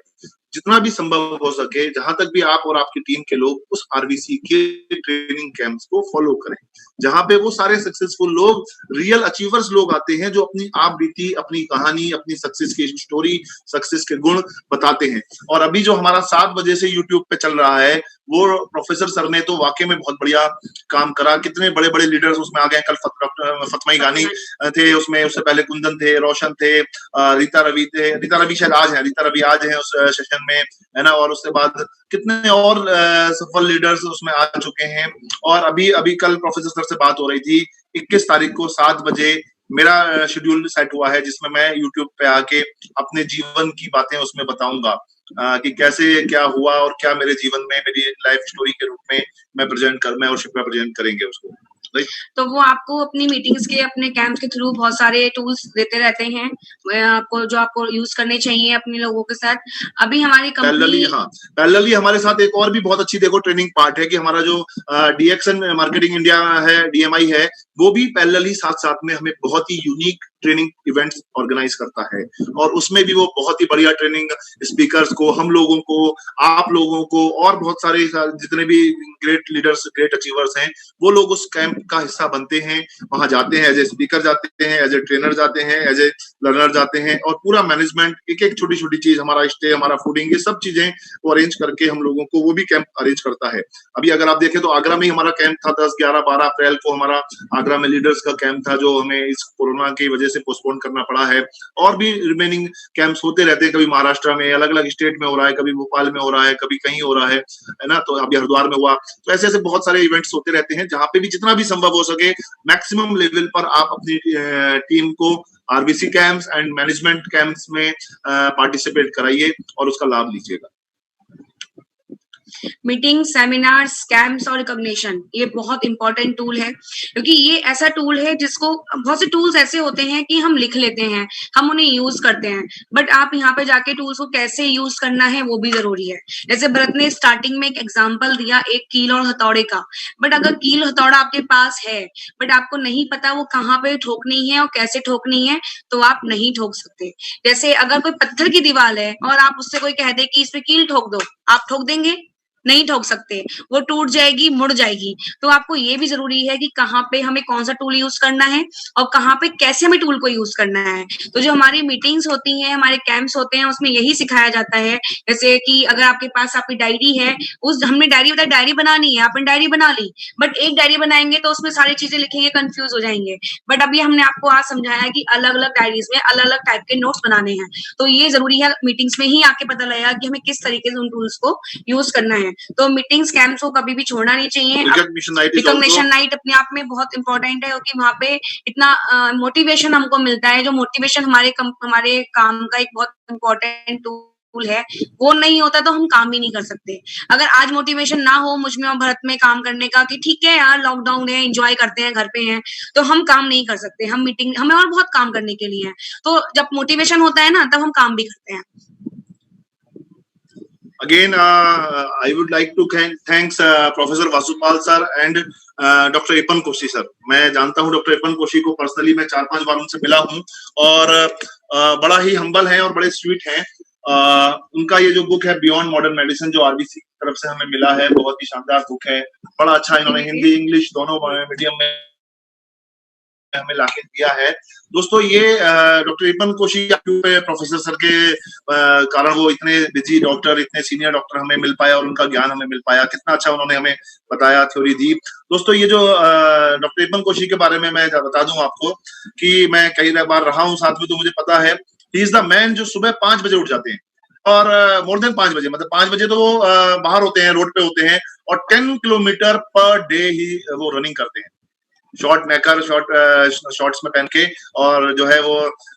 जितना भी संभव हो सके, जहां तक भी आप और आपकी टीम के लोग उस आरबीसी के ट्रेनिंग कैंप्स को फॉलो करें, जहां पे वो सारे सक्सेसफुल लोग, रियल अचीवर्स लोग आते हैं, जो अपनी आप बीती, अपनी कहानी, अपनी सक्सेस की स्टोरी, सक्सेस के गुण बताते हैं। और अभी जो हमारा 7 बजे से यूट्यूब पे चल रहा है, वो प्रोफेसर सर ने तो वाकई में बहुत बढ़िया काम करा। कितने बड़े बड़े लीडर्स उसमें आ गए। कल फतमा गानी थे उसमें, उससे पहले कुंदन थे, रोशन थे, रीता रवि थे, रीता रवि शायद आज है, रीता रवि आज है उस सेशन में, है ना। और उसके बाद कितने और सफल लीडर्स उसमें आ चुके हैं। और अभी कल प्रोफेसर सर से बात हो रही थी, 21 तारीख को 7 बजे मेरा शेड्यूल सेट हुआ है, जिसमें मैं यूट्यूब पे आके अपने जीवन की बातें उसमें बताऊंगा कि कैसे क्या हुआ और क्या मेरे जीवन में मेरी लाइफ स्टोरी के रूप में मैं और शिप्रा प्रेजेंट करेंगे उसको। तो वो आपको अपनी मीटिंग्स के, अपने कैंप्स के थ्रू बहुत सारे टूल्स देते रहते हैं आपको, जो आपको यूज करने चाहिए अपने लोगों के साथ। अभी हमारी कंपनी पैरेलली हमारे साथ एक और भी बहुत अच्छी देखो ट्रेनिंग पार्ट है कि हमारा जो डीएक्सन मार्केटिंग इंडिया है, डीएमआई है, वो भी पैरेलली साथ में हमें बहुत ही यूनिक ट्रेनिंग इवेंट्स ऑर्गेनाइज करता है। और उसमें भी वो बहुत ही बढ़िया ट्रेनिंग स्पीकर्स को, हम लोगों को, आप लोगों को, और बहुत सारे जितने भी ग्रेट लीडर्स, ग्रेट अचीवर्स हैं, वो लोग उस कैंप का हिस्सा बनते हैं। वहां जाते हैं, एज ए स्पीकर जाते हैं, एज ए ट्रेनर जाते हैं, एज ए लर्नर जाते हैं। और पूरा मैनेजमेंट, एक एक छोटी छोटी चीज, हमारा स्टे, हमारा फूडिंग, ये सब चीजें वो अरेंज करके हम लोगों को, वो भी कैंप अरेंज करता है। अभी अगर आप देखें तो आगरा में ही हमारा कैंप था, 10, 11, 12 अप्रैल को हमारा आगरा में लीडर्स का कैंप था, जो हमें इस कोरोना की वजह से पोस्टपोन करना पड़ा है। और भी रिमेनिंग कैंप्स होते रहते हैं, कभी महाराष्ट्र में, अलग अलग स्टेट में हो रहा है, कभी भोपाल में हो रहा है, कभी कहीं हो रहा है ना। तो अभी हरिद्वार में हुआ। तो ऐसे ऐसे बहुत सारे इवेंट्स होते रहते हैं, जहां पे भी जितना भी संभव हो सके मैक्सिमम लेवल पर आप अपनी टीम को RBC camps and management camps में पार्टिसिपेट कराइए और उसका लाभ लीजिएगा। मीटिंग, सेमिनार्स, कैंप्स और रिकॉग्निशन, ये बहुत इंपॉर्टेंट टूल है, क्योंकि ये ऐसा टूल है जिसको, बहुत से टूल्स ऐसे होते हैं कि हम लिख लेते हैं, हम उन्हें यूज करते हैं, बट आप यहाँ पे जाके टूल्स को कैसे यूज करना है वो भी जरूरी है। जैसे भरत ने स्टार्टिंग में एक एग्जाम्पल दिया एक कील और हथौड़े का, बट अगर कील हथौड़ा आपके पास है बट आपको नहीं पता वो कहाँ पे ठोकनी है और कैसे ठोकनी है, तो आप नहीं ठोक सकते। जैसे अगर कोई पत्थर की दीवार है और आप उससे कोई कह दे कि इस पे कील ठोक दो, आप ठोक देंगे? नहीं ठोक सकते, वो टूट जाएगी, मुड़ जाएगी। तो आपको ये भी जरूरी है कि कहाँ पे हमें कौन सा टूल यूज करना है और कहाँ पे कैसे हमें टूल को यूज करना है। तो जो हमारी मीटिंग्स होती हैं, हमारे कैंप्स होते हैं, उसमें यही सिखाया जाता है। जैसे कि अगर आपके पास आपकी डायरी है, हमने डायरी बताया, डायरी बनानी है, आपने डायरी बना ली, बट एक डायरी बनाएंगे तो उसमें सारी चीजें लिखेंगे, कंफ्यूज हो जाएंगे। बट अभी हमने आपको आज समझाया कि अलग अलग डायरीज में अलग अलग टाइप के नोट्स बनाने हैं। तो ये जरूरी है, मीटिंग्स में ही आके पता लगेगा कि हमें किस तरीके से उन टूल्स को यूज करना है। तो मीटिंग्स, कैंप्स को कभी भी छोड़ना नहीं चाहिए। रिकॉग्निशन नाइट अपने आप में बहुत इंपॉर्टेंट है, क्योंकि वहाँ पे इतना मोटिवेशन हमको मिलता है। जो मोटिवेशन हमारे काम का एक बहुत इंपॉर्टेंट टूल है, वो नहीं होता तो हम काम भी नहीं कर सकते। अगर आज मोटिवेशन ना हो मुझ में और भरत में काम करने का कि ठीक है यार लॉकडाउन है, एंजॉय करते हैं, घर पे हैं, तो हम काम नहीं कर सकते। हमें और बहुत काम करने के लिए है। तो जब मोटिवेशन होता है ना, तब हम काम भी करते हैं। Again, I would like to thanks Professor Vasupal sir and Dr. Epan Koshi sir. मैं जानता हूँ डॉक्टर एपन कोशी को पर्सनली, मैं 4-5 बार उनसे मिला हूँ और बड़ा ही हम्बल है और बड़े स्वीट हैं। उनका ये जो बुक है बियॉन्ड मॉडर्न मेडिसिन, जो आरबीसी की तरफ से हमें मिला है, बहुत ही शानदार बुक है। बड़ा अच्छा इन्होंने हिंदी इंग्लिश दोनों मीडियम में हमें लाके दिया है। दोस्तों ये doctor Eapen Koshy professor sir के कारण वो इतने बिजी डॉक्टर, इतने सीनियर डॉक्टर हमें मिल पाया और उनका ज्ञान हमें मिल पाया। कितना अच्छा उन्होंने हमें बताया, थ्योरी दी। दोस्तों ये जो डॉक्टर एपन कोशी के बारे में मैं बता दूं आपको कि मैं कई बार रहा हूं साथ में, तो मुझे पता है ही इज द मैन जो सुबह 5 बजे उठ जाते हैं और मोर देन 5 बजे, मतलब 5 बजे तो वो बाहर होते हैं, रोड पे होते हैं और 10 किलोमीटर पर डे ही वो रनिंग करते हैं, शॉर्ट नेकर शॉर्ट्स में पहन के, और जो है वो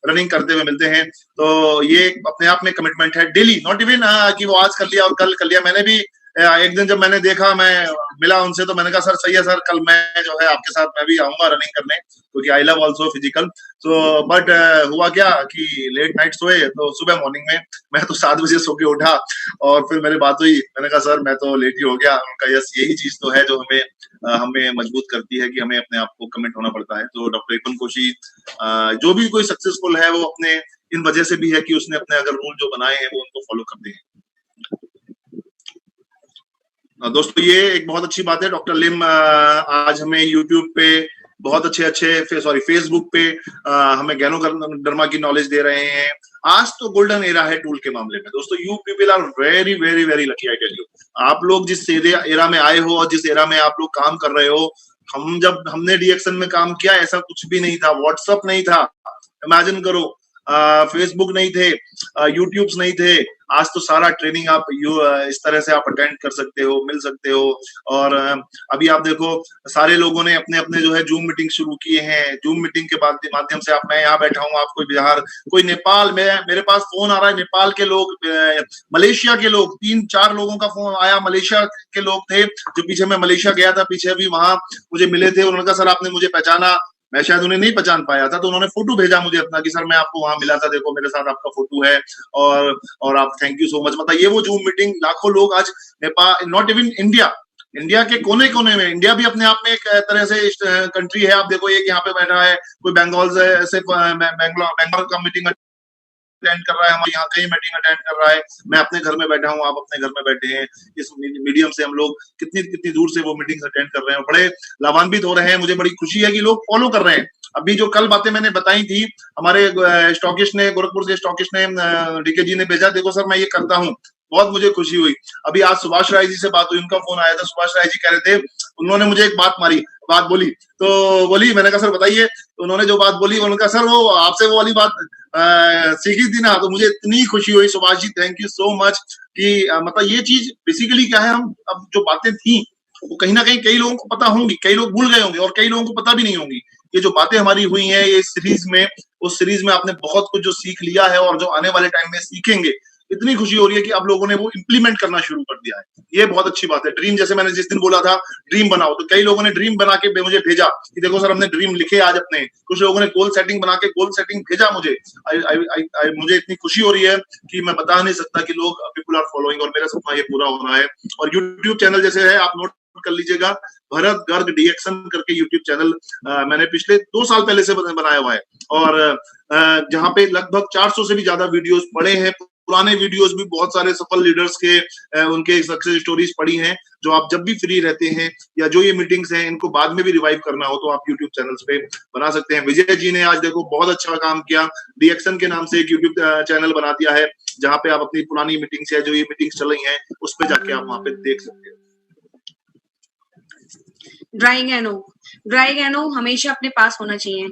रनिंग करते हुए मिलते हैं। तो ये अपने आप में कमिटमेंट है डेली, नॉट इवन कि वो आज कर लिया और कल कर लिया। मैंने भी एक दिन जब मैंने देखा, मैं मिला उनसे, तो मैंने कहा सर सही है सर, कल मैं जो है आपके साथ मैं भी आऊंगा रनिंग करने, क्योंकि आई लव ऑल्सो फिजिकल। तो बट हुआ क्या कि लेट नाइट सोए, तो सुबह मॉर्निंग में मैं तो 7 बजे सो के उठा, और फिर मेरी बात हुई, मैंने कहा सर मैं तो लेट ही हो गया। उनका यस, यही चीज तो है जो हमें हमें मजबूत करती है कि हमें अपने आप को कमिट होना पड़ता है। तो डॉक्टर इपन कोशी, जो भी कोई सक्सेसफुल है वो अपने इन वजह से भी है कि उसने अपने अगर रूल जो बनाए हैं वो उनको फॉलो करते हैं। दोस्तों ये एक बहुत अच्छी बात है, डॉक्टर लिम आज हमें यूट्यूब पे बहुत अच्छे सॉरी फेसबुक पे हमें गैनोडर्मा की नॉलेज दे रहे हैं। आज तो गोल्डन एरा है टूल के मामले में दोस्तों। You people are very very very lucky, I tell you. आप लोग जिस एरा में आए हो और जिस एरा में आप लोग काम कर रहे हो, हमने डीएक्शन में काम किया, ऐसा कुछ भी नहीं था। व्हाट्सअप नहीं था, इमेजिन करो, फेसबुक नहीं थे, यूट्यूब्स नहीं थे। आज तो सारा ट्रेनिंग आप इस तरह से आप अटेंड कर सकते हो, मिल सकते हो। और अभी आप देखो, सारे लोगों ने अपने अपने जो है जूम मीटिंग शुरू किए हैं। जूम मीटिंग के माध्यम से मैं यहाँ बैठा हूँ, आप कोई बिहार, कोई नेपाल में, मेरे पास फोन आ रहा है नेपाल के लोग, मलेशिया के लोग, 3-4 लोगों का फोन आया। मलेशिया के लोग थे जो पीछे मैं मलेशिया गया था, पीछे भी वहां मुझे मिले थे। उन्होंने कहा सर आपने मुझे पहचाना, मैं शायद उन्हें नहीं पहचान पाया था, तो उन्होंने फोटो भेजा मुझे अपना कि सर मैं आपको वहां मिला था, देखो मेरे साथ आपका फोटो है, और आप थैंक यू सो मच। मतलब ये वो जूम मीटिंग, लाखों लोग आज Nepal, not even India, India के कोने कोने में, इंडिया भी अपने आप में एक तरह से कंट्री है। आप देखो एक यहाँ पे बैठा है, कोई बंगाल से बैंगलोर का मीटिंग अटेंड कर रहा है, हमारे यहाँ कई मीटिंग अटेंड कर रहा है। मैं अपने घर में बैठा हूँ, आप अपने घर में बैठे हैं। इस मीडियम से हम लोग कितनी कितनी दूर से वो मीटिंग्स अटेंड कर रहे हैं, बड़े लाभान्वित हो रहे हैं। मुझे बड़ी खुशी है कि लोग फॉलो कर रहे हैं। अभी जो कल बातें मैंने बताई थी, हमारे स्टॉकिस्ट ने, गोरखपुर के स्टॉकिस्ट ने, डीके जी ने भेजा, देखो सर मैं ये करता हूँ, बहुत मुझे खुशी हुई। अभी आज सुभाष राय जी से बात हुई, उनका फोन आया था। सुभाष राय जी कह रहे थे, उन्होंने मुझे एक बात बोली, तो बोली, मैंने कहा सर बताइए। तो उन्होंने जो बात बोली, उनका सर वो आपसे वो वाली बात सीखी थी ना, तो मुझे इतनी खुशी हुई। Subhash ji thank you so much कि मतलब ये चीज बेसिकली क्या है, हम अब जो बातें थी वो कहीं ना कहीं कई लोगों को पता होंगी, कई लोग भूल गए होंगे और कई लोगों को पता भी नहीं होंगी। ये जो बातें हमारी हुई हैं ये सीरीज में, उस सीरीज में आपने बहुत कुछ जो सीख लिया है और जो आने वाले टाइम में सीखेंगे, इतनी खुशी हो रही है कि अब लोगों ने वो इंप्लीमेंट करना शुरू कर दिया है। ये बहुत अच्छी बात है। ड्रीम, जैसे मैंने जिस दिन बोला था ड्रीम बनाओ, तो कई लोगों ने ड्रीम बना के मुझे भेजा कि देखो सर हमने ड्रीम लिखे आज अपने। कुछ लोगों ने गोल सेटिंग बना के गोल सेटिंग भेजा मुझे। मुझे इतनी खुशी हो रही है कि मैं बता नहीं सकता कि लोग पीपल आर फॉलोइंग, और मेरा सपना ये पूरा हो रहा है। और यूट्यूब चैनल जैसे है, आप नोट कर लीजिएगा, भरत गर्ग डीएक्शन करके यूट्यूब चैनल मैंने पिछले 2 साल पहले से बनाया हुआ है, और जहां पे लगभग 400 से भी ज्यादा वीडियोस पड़े हैं। पुराने वीडियोस भी बहुत सारे सफल लीडर्स के, उनके सक्सेस स्टोरीज पड़ी हैं, जो आप जब भी फ्री रहते हैं या जो ये मीटिंग्स हैं इनको बाद में भी रिवाइव करना हो तो आप यूट्यूब चैनल्स पे बना सकते हैं। विजय जी ने आज देखो बहुत अच्छा काम किया, डीएक्शन के नाम से एक यूट्यूब चैनल बना दिया है, जहां पे आप अपनी पुरानी मीटिंग्स या जो ये मीटिंग्स चल रही हैं उस पे जाके आप वहां पे देख सकते हैं। ड्राई गैनो हमेशा अपने पास होना चाहिए।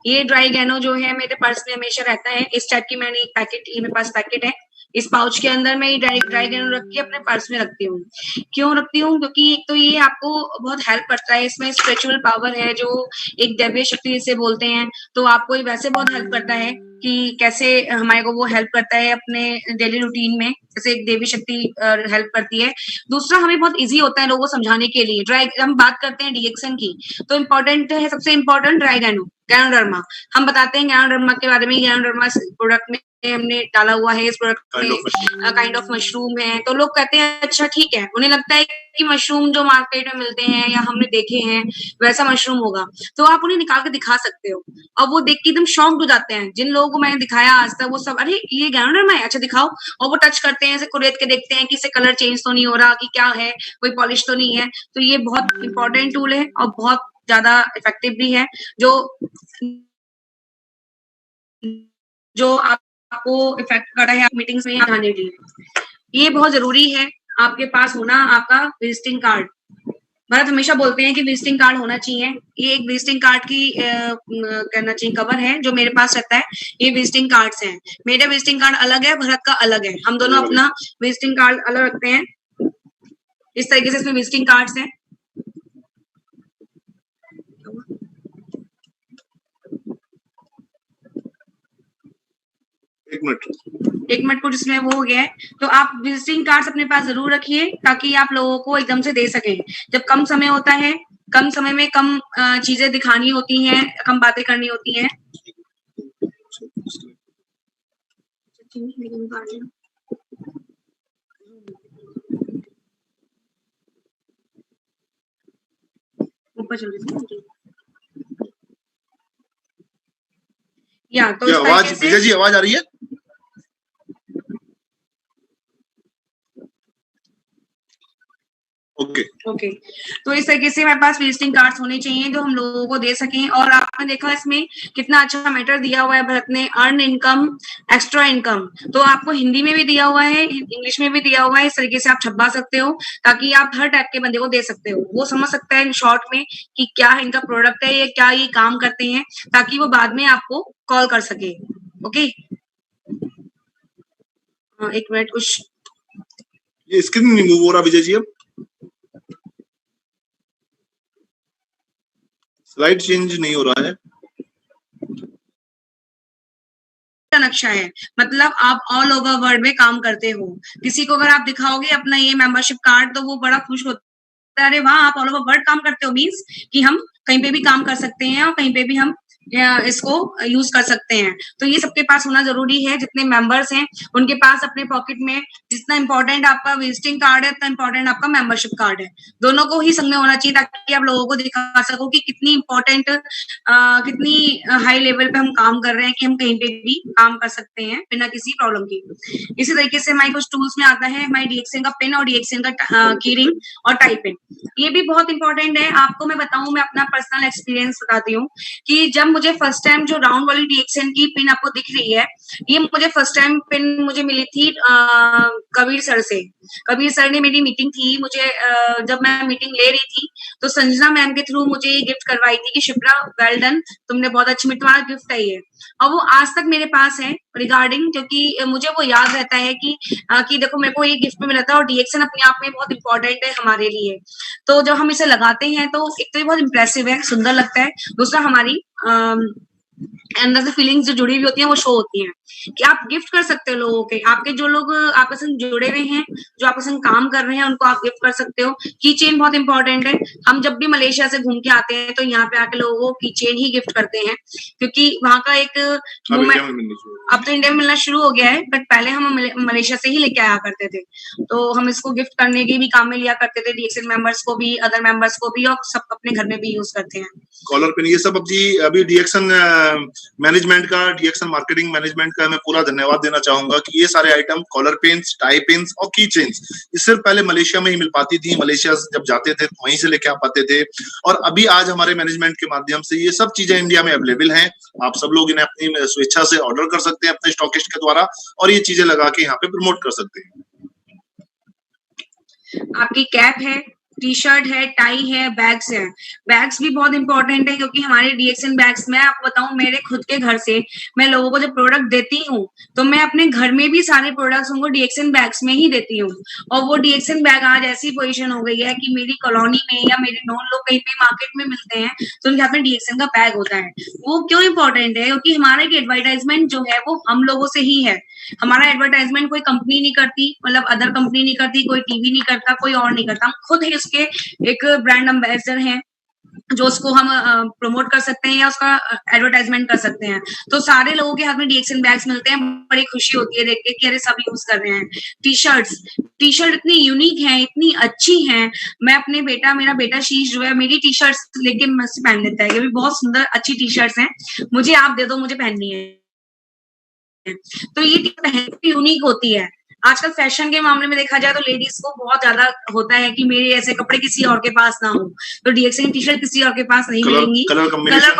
ये ड्राई गैनो जो है मेरे पर्स में हमेशा रहता है। इस टाइप की मैंने एक पैकेट, ये मेरे पास पैकेट है, इस पाउच के अंदर मैं ये ड्राई गैनो रख के अपने पर्स में रखती हूँ। क्यों रखती हूँ? क्योंकि एक तो ये आपको बहुत हेल्प करता है, इसमें स्पिरिचुअल पावर है जो एक दैवीय शक्ति जिसे बोलते हैं, तो आपको ये वैसे बहुत हेल्प करता है कि कैसे हमारे को वो हेल्प करता है अपने डेली रूटीन में, जैसे एक देवी शक्ति हेल्प करती है। दूसरा, हमें बहुत इजी होता है लोगों को समझाने के लिए। हम बात करते हैं डीएक्शन की, तो इम्पोर्टेंट है, सबसे इम्पोर्टेंट ड्राई गैनोडर्मा। हम बताते हैं गैनोडर्मा के बारे में। गैनोडर्मा प्रोडक्ट में हमने डाला हुआ है, इस प्रोडक्ट में काइंड ऑफ मशरूम है, तो लोग कहते हैं अच्छा ठीक है, उन्हें लगता है कि मशरूम जो मार्केट में मिलते हैं या हमने देखे हैं वैसा मशरूम होगा, तो आप उन्हें निकाल के दिखा सकते हो और वो देख के एकदम शॉक्ड हो जाते हैं। जिन लोगों को मैंने दिखाया आज तक वो सब, अरे ये गैनोडर्मा है, अच्छा दिखाओ, और वो टच करते हैं, इसे कुरेद के देखते हैं कि इसे कलर चेंज तो नहीं हो रहा, कि क्या है, कोई पॉलिश तो नहीं है। तो ये बहुत इंपॉर्टेंट टूल है और बहुत ज्यादा इफेक्टिव भी है, जो आपको इफेक्ट कर रहा है मीटिंग्स में आने के लिए। ये बहुत जरूरी है आपके पास होना, आपका विजिटिंग कार्ड। भरत हमेशा बोलते हैं कि विजिटिंग कार्ड होना चाहिए। ये एक विजिटिंग कार्ड की करना चाहिए कवर है जो मेरे पास रहता है। ये विजिटिंग कार्ड्स हैं, मेरा विजिटिंग कार्ड अलग है, भरत का अलग है, हम दोनों अपना विजिटिंग कार्ड अलग रखते हैं। इस तरीके से इसमें विजिटिंग कार्ड्स हैं। एक मिनट कुछ इसमें वो हो गया है, तो आप विजिटिंग कार्ड्स अपने पास जरूर रखिए ताकि आप लोगों को एकदम से दे सकें। जब कम समय होता है, कम समय में कम चीजें दिखानी होती हैं, कम बातें करनी होती हैं। ऊपर चल रही या तो आवाज, विजय जी आवाज आ रही है? ओके। तो इस तरीके से हमारे पास विजिटिंग कार्ड्स होने चाहिए जो हम लोगों को दे सकें। और आपने देखा इसमें कितना अच्छा मैटर दिया हुआ है भरत ने, अर्न इनकम, एक्स्ट्रा इनकम। तो आपको हिंदी में भी दिया हुआ है, इंग्लिश में भी दिया हुआ है। इस तरीके से आप छपवा सकते हो ताकि आप हर टाइप के बंदे को दे सकते हो। वो समझ सकता है इन शॉर्ट में कि क्या इनका प्रोडक्ट है, ये क्या ये काम करते हैं, ताकि वो बाद में आपको कॉल कर सके। ओके, एक मिनट, कुछ ये स्क्रीन नहीं मूव हो रहा विजय जी, अब स्लाइड चेंज नहीं हो रहा है। नक्शा है, मतलब आप ऑल ओवर वर्ल्ड में काम करते हो। किसी को अगर आप दिखाओगे अपना ये मेंबरशिप कार्ड तो वो बड़ा खुश होता है, अरे वाह आप ऑल ओवर वर्ल्ड काम करते हो, मींस कि हम कहीं पे भी काम कर सकते हैं और कहीं पे भी हम इसको यूज कर सकते हैं। तो ये सबके पास होना जरूरी है, जितने मेंबर्स हैं उनके पास अपने पॉकेट में जितना इंपॉर्टेंट आपका विजिटिंग कार्ड है उतना इंपॉर्टेंट आपका मेंबरशिप कार्ड है। दोनों को ही संग में होना चाहिए ताकि आप लोगों को दिखा सको कि कितनी इंपॉर्टेंट, कितनी हाई लेवल पे हम काम कर रहे हैं कि हम कहीं पे भी काम कर सकते हैं बिना किसी प्रॉब्लम के। इसी तरीके से हमारे कुछ टूल्स में आता है हमारी डीएक्सएन का पिन और डीएक्सएन का की रिंग और टाइप पिन। ये भी बहुत इंपॉर्टेंट है। आपको मैं बताऊं, मैं अपना पर्सनल एक्सपीरियंस बताती हूँ कि जब मुझे फर्स्ट टाइम जो राउंड वाली डीएक्सएन की पिन आपको दिख रही है, ये मुझे फर्स्ट टाइम पिन मुझे मिली थी कबीर सर से। कबीर सर ने मेरी मीटिंग थी, मुझे जब मैं मीटिंग ले रही थी तो संजना मैम के थ्रू मुझे ये गिफ्ट करवाई थी कि शिप्रा वेल डन, तुमने बहुत अच्छी, तुम्हारा गिफ्ट है ये। और वो आज तक मेरे पास है रिगार्डिंग, क्योंकि मुझे वो याद रहता है कि देखो मेरे को ये गिफ्ट में मिला था और डीएक्सएन अपने आप में बहुत इंपॉर्टेंट है हमारे लिए। तो जब हम इसे लगाते हैं तो एक तो ये बहुत इंप्रेसिव है, सुंदर लगता है। दूसरा हमारी अंदर से फीलिंग्स जो जुड़ी हुई होती हैं वो शो होती हैं कि आप गिफ्ट कर सकते हो लोगों के, आपके जो लोग आपके संग जुड़े हुए हैं, जो आपके संग काम कर रहे हैं, उनको आप गिफ्ट कर सकते हो। की चेन बहुत इंपॉर्टेंट है। हम जब भी मलेशिया से घूम के आते हैं तो यहाँ पे आके लोगों को की चेन ही गिफ्ट करते हैं, क्योंकि वहां का एक मूवमेंट अब तो इंडिया में मिलना शुरू हो गया है, बट पहले हम मलेशिया से ही लेके आया करते थे। तो हम इसको गिफ्ट करने के भी काम में लिया करते थे, डीएक्सएन मेंबर्स को भी, अदर मेंबर्स को भी, और सब अपने घर में भी यूज करते हैं। कॉलर पिन ये सब अभी डीएक्सएन मैनेजमेंट का, डीएक्सएन मार्केटिंग मैनेजमेंट का मैं पूरा धन्यवाद देना चाहूंगा कि ये सारे item collar pins, tie pins और की चेन्स ये सिर्फ पहले मलेशिया में ही मिल पाती थी। मलेशिया जब जाते थे तो वहीं से लेके आ पाते थे, और अभी आज हमारे मैनेजमेंट के माध्यम से ये सब चीजें इंडिया में अवेलेबल हैं। आप सब लोग इन्हें अपनी स्वेच्छा से ऑर्डर कर सकते हैं अपने स्टॉकिस्ट के द्वारा, और ये चीजें लगा के यहाँ पे प्रमोट कर सकते हैं। आपकी कैप है, टी शर्ट है, टाई है, बैग्स है। बैग्स भी बहुत इंपॉर्टेंट है क्योंकि हमारे डीएक्सएन बैग्स, मैं आपको बताऊं मेरे खुद के घर से मैं लोगों को जब प्रोडक्ट देती हूँ तो मैं अपने घर में भी सारे प्रोडक्ट्स उनको डीएक्सएन बैग्स में ही देती हूँ। और वो डीएक्सएन बैग आज ऐसी पोजीशन हो गई है कि मेरी कॉलोनी में या मेरे नॉन लोग कहीं पे मार्केट में मिलते हैं तो उनके हाथ में डीएक्सएन का बैग होता है। वो क्यों इंपॉर्टेंट है? क्योंकि हमारा एडवर्टाइजमेंट जो है वो हम लोगों से ही है। हमारा एडवर्टाइजमेंट कोई कंपनी नहीं करती, मतलब अदर कंपनी नहीं करती, कोई टीवी नहीं करता, कोई और नहीं करता। हम खुद ही उसके एक ब्रांड एम्बेसडर हैं जो उसको हम प्रमोट कर सकते हैं या उसका एडवर्टाइजमेंट कर सकते हैं। तो सारे लोगों के हाथ में डीएक्सएन बैग्स मिलते हैं, बड़ी खुशी होती है देख के कि अरे सब यूज कर रहे हैं। टी शर्ट इतनी यूनिक है, इतनी अच्छी है। मैं अपने मेरा बेटा शीश जो है मेरी टी शर्ट लेके मुझसे पहन लेता है, ये भी बहुत सुंदर अच्छी टी शर्ट्स हैं, मुझे आप दे दो, मुझे पहननी है। तो ये यूनिक होती है। आजकल फैशन के मामले में देखा जाए तो लेडीज को बहुत ज्यादा होता है कि मेरे ऐसे कपड़े किसी और के पास ना हो, तो डीएक्सएन टी शर्ट किसी और के पास नहीं मिलेंगी। कलर कॉम्बिनेशन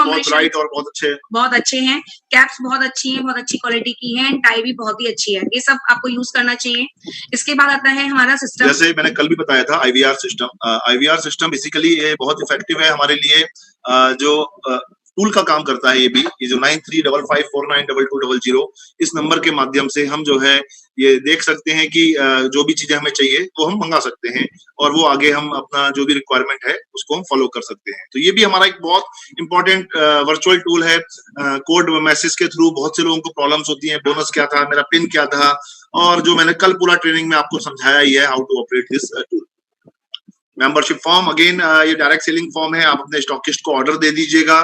बहुत अच्छे हैं, कैप्स बहुत अच्छी हैं, बहुत अच्छी क्वालिटी की हैं, टाई भी बहुत ही अच्छी है। ये सब आपको यूज करना चाहिए। इसके बाद आता है हमारा सिस्टम, जैसे मैंने कल भी बताया था IVR system. IVR system basically ये बहुत इफेक्टिव है हमारे लिए। जो टूल का काम करता है। ये जो 9355492200 इस नंबर के माध्यम से हम जो है ये देख सकते हैं कि जो भी चीजें हमें चाहिए वो हम मंगा सकते हैं और वो आगे हम अपना जो भी रिक्वायरमेंट है उसको हम फॉलो कर सकते हैं। तो ये भी हमारा एक बहुत इंपॉर्टेंट वर्चुअल टूल है। कोड मैसेज के थ्रू बहुत से लोगों को प्रॉब्लम्स होती हैं, बोनस क्या था, मेरा पिन क्या था, और जो मैंने कल पूरा ट्रेनिंग में आपको समझाया ही है how to operate this tool. Membership form again ये डायरेक्ट सेलिंग फॉर्म है, आप अपने स्टॉकिस्ट को ऑर्डर दे दीजिएगा,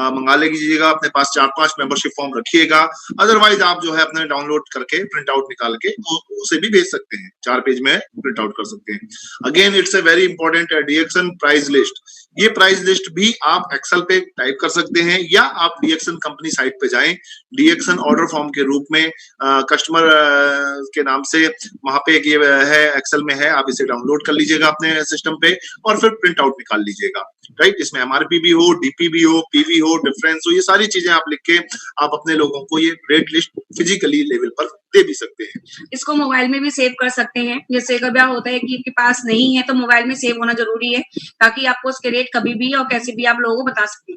मंगा लीजिएगा, अपने पास 4-5 मेंबरशिप फॉर्म रखिएगा। अदरवाइज आप जो है अपने डाउनलोड करके प्रिंट आउट निकाल के उसे भी भेज सकते हैं, 4 पेज में प्रिंट आउट कर सकते हैं। Again it's a very important DXN price list. ये प्राइस लिस्ट भी आप एक्सेल पे टाइप कर सकते हैं या आप डीएक्सन कंपनी साइट पे जाएं, डीएक्सन ऑर्डर फॉर्म के रूप में कस्टमर के नाम से वहां पे एक ये है, एक्सेल में है, आप इसे डाउनलोड कर लीजिएगा अपने सिस्टम पे और फिर प्रिंट आउट निकाल लीजिएगा। राइट, इसमें एमआरपी भी हो, डीपी भी हो, पीवी हो, डिफरेंस हो, ये सारी चीजें आप लिख के आप अपने लोगों को ये रेट लिस्ट फिजिकली लेवल पर दे भी सकते हैं। इसको मोबाइल में भी सेव कर सकते हैं। जैसे कभी होता है कि आपके पास नहीं है तो मोबाइल में सेव होना जरूरी है ताकि आपको उसके रेट कभी भी और कैसे भी आप लोगों को बता सकें।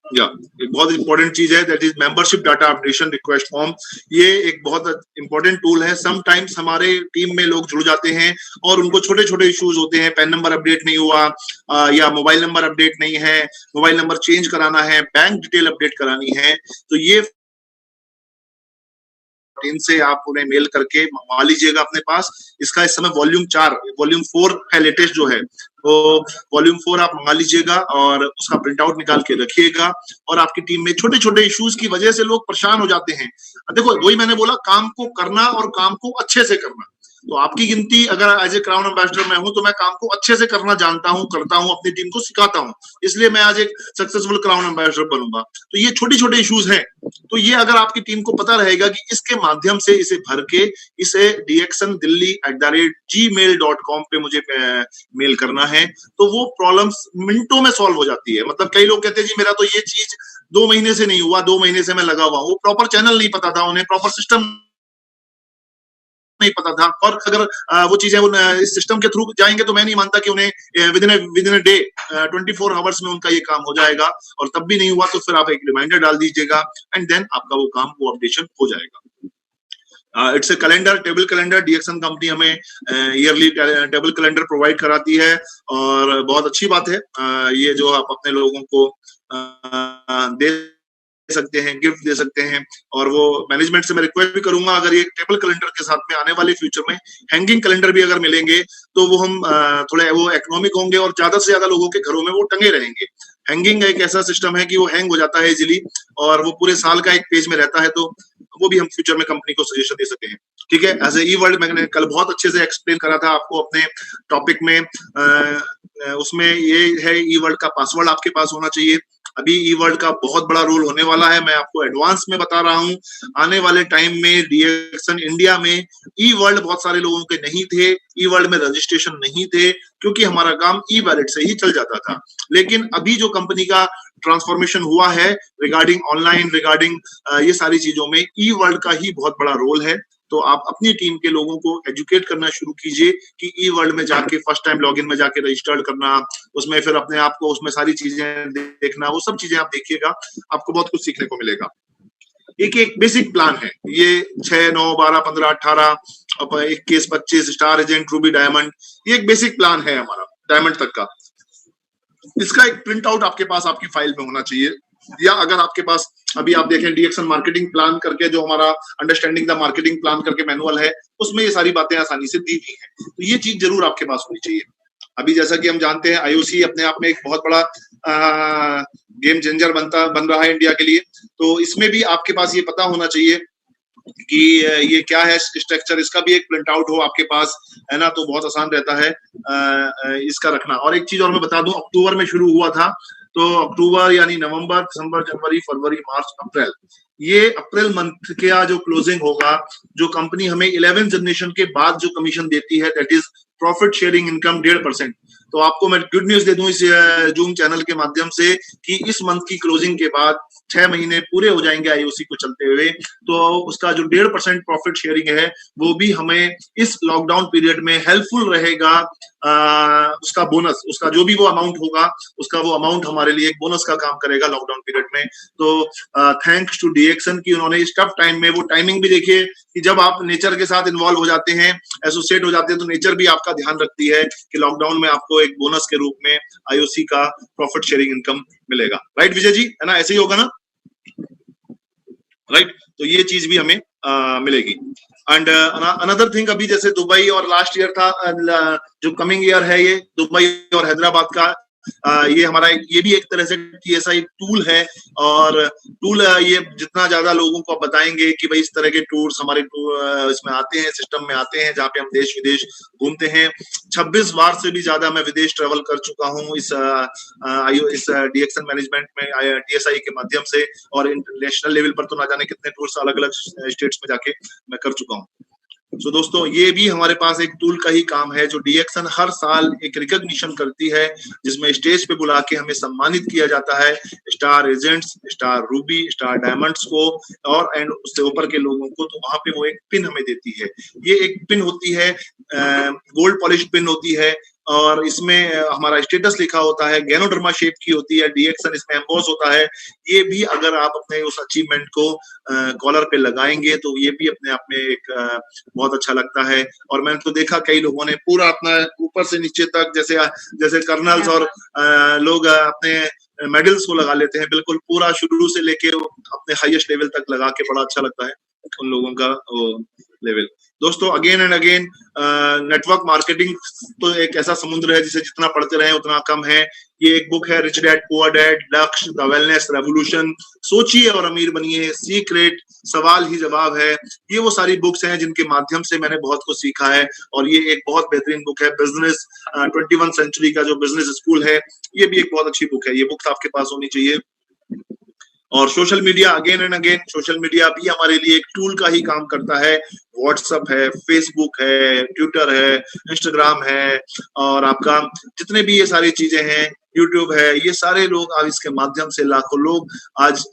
या एक बहुत इंपॉर्टेंट चीज है that is membership data updation request form. ये एक बहुत इंपॉर्टेंट टूल है। समटाइम्स हमारे टीम में लोग जुड़ जाते हैं और उनको छोटे छोटे इश्यूज होते हैं, पैन नंबर अपडेट नहीं हुआ या मोबाइल नंबर अपडेट नहीं है, मोबाइल नंबर चेंज कराना है, बैंक डिटेल अपडेट करानी है, तो ये इनसे आप उन्हें मेल करके मंगवा लीजिएगा अपने पास। इसका इस समय वॉल्यूम 4 है लेटेस्ट जो है, तो वॉल्यूम 4 आप मंगा लीजिएगा और उसका प्रिंट आउट निकाल के रखिएगा। और आपकी टीम में छोटे छोटे इश्यूज की वजह से लोग परेशान हो जाते हैं। देखो वही मैंने बोला, काम को करना और काम को अच्छे से करना। तो आपकी गिनती अगर एज ए क्राउन एम्बेसडर मैं हूं तो मैं काम को अच्छे से करना जानता हूं, करता हूं, अपनी टीम को सिखाता हूं, इसलिए मैं आज एक सक्सेसफुल क्राउन एम्बेसडर बनूंगा। तो ये छोटे छोटे इश्यूज हैं, तो ये अगर आपकी टीम को पता रहेगा कि इसके माध्यम से इसे भर के इसे dxndelhi@gmail.com पे मुझे मेल करना है, तो वो प्रॉब्लम्स मिनटों में सॉल्व हो जाती है। मतलब कई लोग कहते हैं जी मेरा तो ये चीज 2 महीने से नहीं हुआ, 2 महीने से मैं लगा हुआ हूं, प्रॉपर चैनल नहीं पता था, उन्हें प्रॉपर सिस्टम नहीं पता था, और अगर वो चीजें इस सिस्टम के थ्रू जाएंगे तो मैं नहीं मानता कि उन्हें with in a day 24 hours में उनका ये काम हो जाएगा। और तब भी नहीं हुआ तो फिर आप एक रिमाइंडर डाल दीजिएगा एंड देन आपका वो काम, वो अपडेशन हो जाएगा। It's a calendar, table calendar. DXN company हमें ईयरली टेबल कैलेंडर प्रोवाइड कराती है और बहुत अच्छी बात है। ये जो आप अपने लोगों को दे सकते हैं, गिफ्ट दे सकते हैं। और वो मैनेजमेंट से मैं रिक्वेस्ट भी करूंगा, अगर ये टेबल कैलेंडर के साथ में आने वाले फ्यूचर में हैंगिंग कैलेंडर भी अगर मिलेंगे तो वो हम थोड़े वो इकोनॉमिक होंगे और ज्यादा से ज्यादा लोगों के घरों में वो टंगे रहेंगे। हैंगिंग एक ऐसा सिस्टम है कि वो हैंग हो जाता है इजीली और वो पूरे साल का एक पेज में रहता है, तो वो भी हम फ्यूचर में कंपनी को सजेशन दे सके हैं। ठीक है, एज ए ई वर्ल्ड मैंने कल बहुत अच्छे से एक्सप्लेन करा था आपको अपने टॉपिक में। उसमें ये है, ई वर्ल्ड का पासवर्ड आपके पास होना चाहिए। अभी ई वर्ल्ड का बहुत बड़ा रोल होने वाला है, मैं आपको एडवांस में बता रहा हूं। आने वाले टाइम में डीएक्सन इंडिया में ई वर्ल्ड बहुत सारे लोगों के नहीं थे, ई वर्ल्ड में रजिस्ट्रेशन नहीं थे, क्योंकि हमारा काम ई वैलेट से ही चल जाता था। लेकिन अभी जो कंपनी का ट्रांसफॉर्मेशन हुआ है रिगार्डिंग ऑनलाइन, रिगार्डिंग ये सारी चीजों में ई वर्ल्ड का ही बहुत बड़ा रोल है। तो आप अपनी टीम के लोगों को एजुकेट करना शुरू कीजिए कि ई वर्ल्ड में जाके फर्स्ट टाइम लॉगिन में जाके रजिस्टर्ड करना, उसमें फिर अपने आप को उसमें सारी चीजें देखना, वो सब चीजें आप देखिएगा, आपको बहुत कुछ सीखने को मिलेगा। एक बेसिक प्लान है ये 6, 9, 12, 15, 18, 21, 25 स्टार एजेंट, रूबी, डायमंड, ये एक बेसिक प्लान है हमारा डायमंड तक का। इसका एक प्रिंट आउट आपके पास आपकी फाइल में होना चाहिए, या अगर आपके पास अभी आप देखें डीएक्सन मार्केटिंग प्लान करके जो हमारा अंडरस्टैंडिंग द मार्केटिंग प्लान करके मैनुअल है, उसमें ये सारी बातें आसानी से दी गई हैं। तो ये चीज जरूर आपके पास होनी चाहिए। अभी जैसा कि हम जानते हैं आईओसी अपने आप में एक बहुत बड़ा गेम चेंजर बन रहा है इंडिया के लिए, तो इसमें भी आपके पास ये पता होना चाहिए कि ये क्या है स्ट्रक्चर, इसका भी एक प्रिंट आउट हो आपके पास, है ना, तो बहुत आसान रहता है इसका रखना। और एक चीज और मैं बता दूं, अक्टूबर में शुरू हुआ था, तो अक्टूबर यानी नवंबर, दिसंबर, जनवरी, फरवरी, मार्च, अप्रैल, ये अप्रैल मंथ का जो क्लोजिंग होगा, जो कंपनी हमें 11th जनरेशन के बाद जो कमीशन देती है that is profit sharing income 1.5%। तो आपको मैं गुड न्यूज दे दूं इस जूम चैनल के माध्यम से कि इस मंथ की क्लोजिंग के बाद 6 महीने पूरे हो जाएंगे आईओसी को चलते हुए, तो उसका जो 1.5% प्रॉफिट शेयरिंग है वो भी हमें इस लॉकडाउन पीरियड में हेल्पफुल रहेगा। उसका बोनस, उसका जो भी वो अमाउंट होगा, उसका वो अमाउंट हमारे लिए एक बोनस का काम करेगा लॉकडाउन पीरियड में। तो थैंक्स टू डीएक्सन की उन्होंने इस टफ टाइम में, वो टाइमिंग भी देखिए कि जब आप नेचर के साथ इन्वॉल्व हो जाते हैं, एसोसिएट हो जाते हैं, तो नेचर भी आपका ध्यान रखती है कि लॉकडाउन में आपको एक बोनस के रूप में आईओसी का प्रॉफिट शेयरिंग इनकम मिलेगा। राइट विजय जी, है ना? ऐसे ही होगा ना? राइट, तो ये चीज भी हमें मिलेगी। एंड अनदर थिंग, अभी जैसे दुबई और लास्ट ईयर था, जो कमिंग ईयर है ये दुबई और हैदराबाद का, ये हमारा ये भी एक तरह से ऐसा एक टूल है। और टूल ये जितना ज्यादा लोगों को बताएंगे कि भाई इस तरह के टूर्स हमारे इसमें आते हैं, सिस्टम में आते हैं, जहाँ पे हम देश विदेश घूमते हैं। 26 बार से भी ज्यादा मैं विदेश ट्रेवल कर चुका हूँ इस डीएक्सन मैनेजमेंट में, टीएसआई के माध्यम से, और इंटरनेशनल लेवल पर तो ना जाने कितने टूर्स अलग अलग स्टेट्स में जाके मैं कर चुका हूँ। सो दोस्तों, ये भी हमारे पास एक टूल का ही काम है जो डीएक्सन हर साल एक रिकॉग्निशन करती है, जिसमें स्टेज पे बुला के हमें सम्मानित किया जाता है star agents, star Ruby, star diamonds को, और एंड उससे ऊपर के लोगों को। तो वहां पे वो एक पिन हमें देती है। ये एक पिन होती है, गोल्ड पॉलिश पिन होती है, और इसमें हमारा स्टेटस लिखा होता है, गैनोडर्मा शेप की होती है, डीएक्सन इसमें एम्बॉस होता है। ये भी अगर आप अपने उस अचीवमेंट को कॉलर पे लगाएंगे तो ये भी अपने आप में एक बहुत अच्छा लगता है। और मैंने तो देखा कई लोगों ने पूरा अपना ऊपर से नीचे तक, जैसे कर्नल्स और लोग अपने मेडल्स को लगा लेते हैं, बिल्कुल पूरा शुरू से लेके अपने हाईएस्ट लेवल तक लगा के, बड़ा अच्छा लगता है उन लोगों का लेवल। दोस्तों, again and again, network marketing तो एक ऐसा समुद्र है जिसे जितना पढ़ते रहे उतना कम है। ये एक बुक है, रिच डैड पुअर डैड, लक्ष्य, द वेलनेस रेवोल्यूशन, सोचिए और अमीर बनिए, सीक्रेट, सवाल ही जवाब है। ये वो सारी बुक्स हैं जिनके माध्यम से मैंने बहुत कुछ सीखा है। और ये एक बहुत बेहतरीन बुक है, बिजनेस 21 सेंचुरी का जो बिजनेस स्कूल है, ये भी एक बहुत अच्छी बुक है। ये बुक आपके पास होनी चाहिए। और social media, again and again, social media भी हमारे लिए एक टूल का ही काम करता है। व्हाट्सएप है, फेसबुक है, ट्विटर है, इंस्टाग्राम है, और आपका जितने भी ये सारी चीजें हैं, यूट्यूब है, ये सारे लोग आज इसके माध्यम से लाखों लोग आज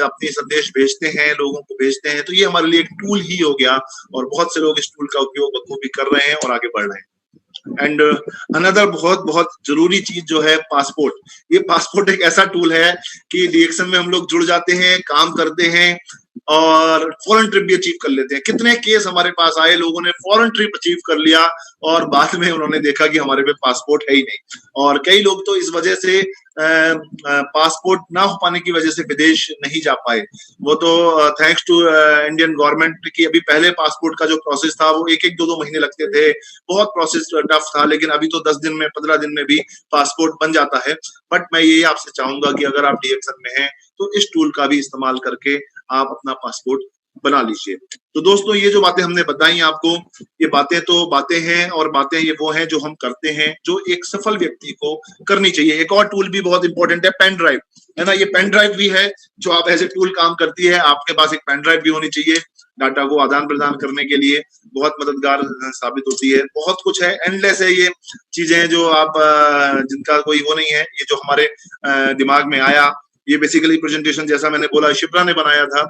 अपने संदेश भेजते हैं, लोगों को भेजते हैं। तो ये हमारे लिए एक टूल ही हो गया, और बहुत से लोग इस टूल का उपयोग बखूबी कर रहे हैं और आगे बढ़ रहे हैं। एंड अनदर बहुत बहुत जरूरी चीज जो है पासपोर्ट। ये पासपोर्ट एक ऐसा टूल है कि डीएक्सन में हम लोग जुड़ जाते हैं, काम करते हैं और फॉरेन ट्रिप भी अचीव कर लेते हैं। कितने केस हमारे पास आए, लोगों ने फॉरेन ट्रिप अचीव कर लिया और बाद में उन्होंने देखा कि हमारे पे पासपोर्ट है ही नहीं। और कई लोग तो इस वजह से पासपोर्ट ना हो पाने की वजह से विदेश नहीं जा पाए। वो तो थैंक्स टू इंडियन गवर्नमेंट की, अभी पहले पासपोर्ट का जो प्रोसेस था वो 1-1, 2-2 महीने लगते थे, बहुत प्रोसेस टफ था। लेकिन अभी तो 10 दिन में, 15 दिन में भी पासपोर्ट बन जाता है। बट मैं यही आपसे चाहूंगा कि अगर आप डीएक्सन में हैं तो इस टूल का भी इस्तेमाल करके आप अपना पासपोर्ट बना लीजिए। तो दोस्तों, ये जो बातें हमने बताई आपको, ये बातें तो बातें हैं, और बातें ये वो हैं जो हम करते हैं, जो एक सफल व्यक्ति को करनी चाहिए। एक और टूल भी बहुत इंपॉर्टेंट है, पेन ड्राइव, है ना? ये पेन ड्राइव भी है जो आप एज ए टूल काम करती है। आपके पास एक पेन ड्राइव भी होनी चाहिए, डाटा को आदान प्रदान करने के लिए बहुत मददगार साबित होती है। बहुत कुछ है, एंडलेस है ये चीजें जो आप जिनका कोई वो नहीं है। ये जो हमारे दिमाग में आया, ये बेसिकली प्रेजेंटेशन जैसा मैंने बोला शिप्रा ने बनाया था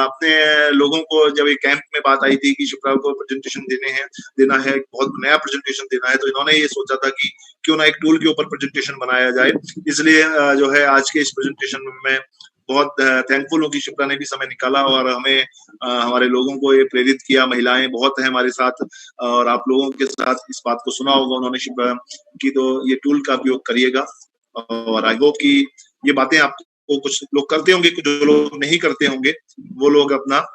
अपने लोगों को। जब एक कैंप में बात आई थी कि शिप्रा को प्रेजेंटेशन देना है, बहुत नया प्रेजेंटेशन देना है, तो इन्होंने ये सोचा था कि क्यों ना एक टूल के ऊपर प्रेजेंटेशन बनाया जाए। इसलिए जो है आज के इस प्रेजेंटेशन में बहुत थैंकफुल हूँ कि शिप्रा ने भी समय निकाला और हमें हमारे लोगों को ये प्रेरित किया। महिलाएं बहुत हैं हमारे साथ, और आप लोगों के साथ इस बात को सुना होगा उन्होंने शिप्रा की। तो ये टूल का उपयोग करिएगा, और आई होप कि ये बातें आपको, कुछ लोग करते होंगे, जो लोग नहीं करते होंगे वो लोग अपना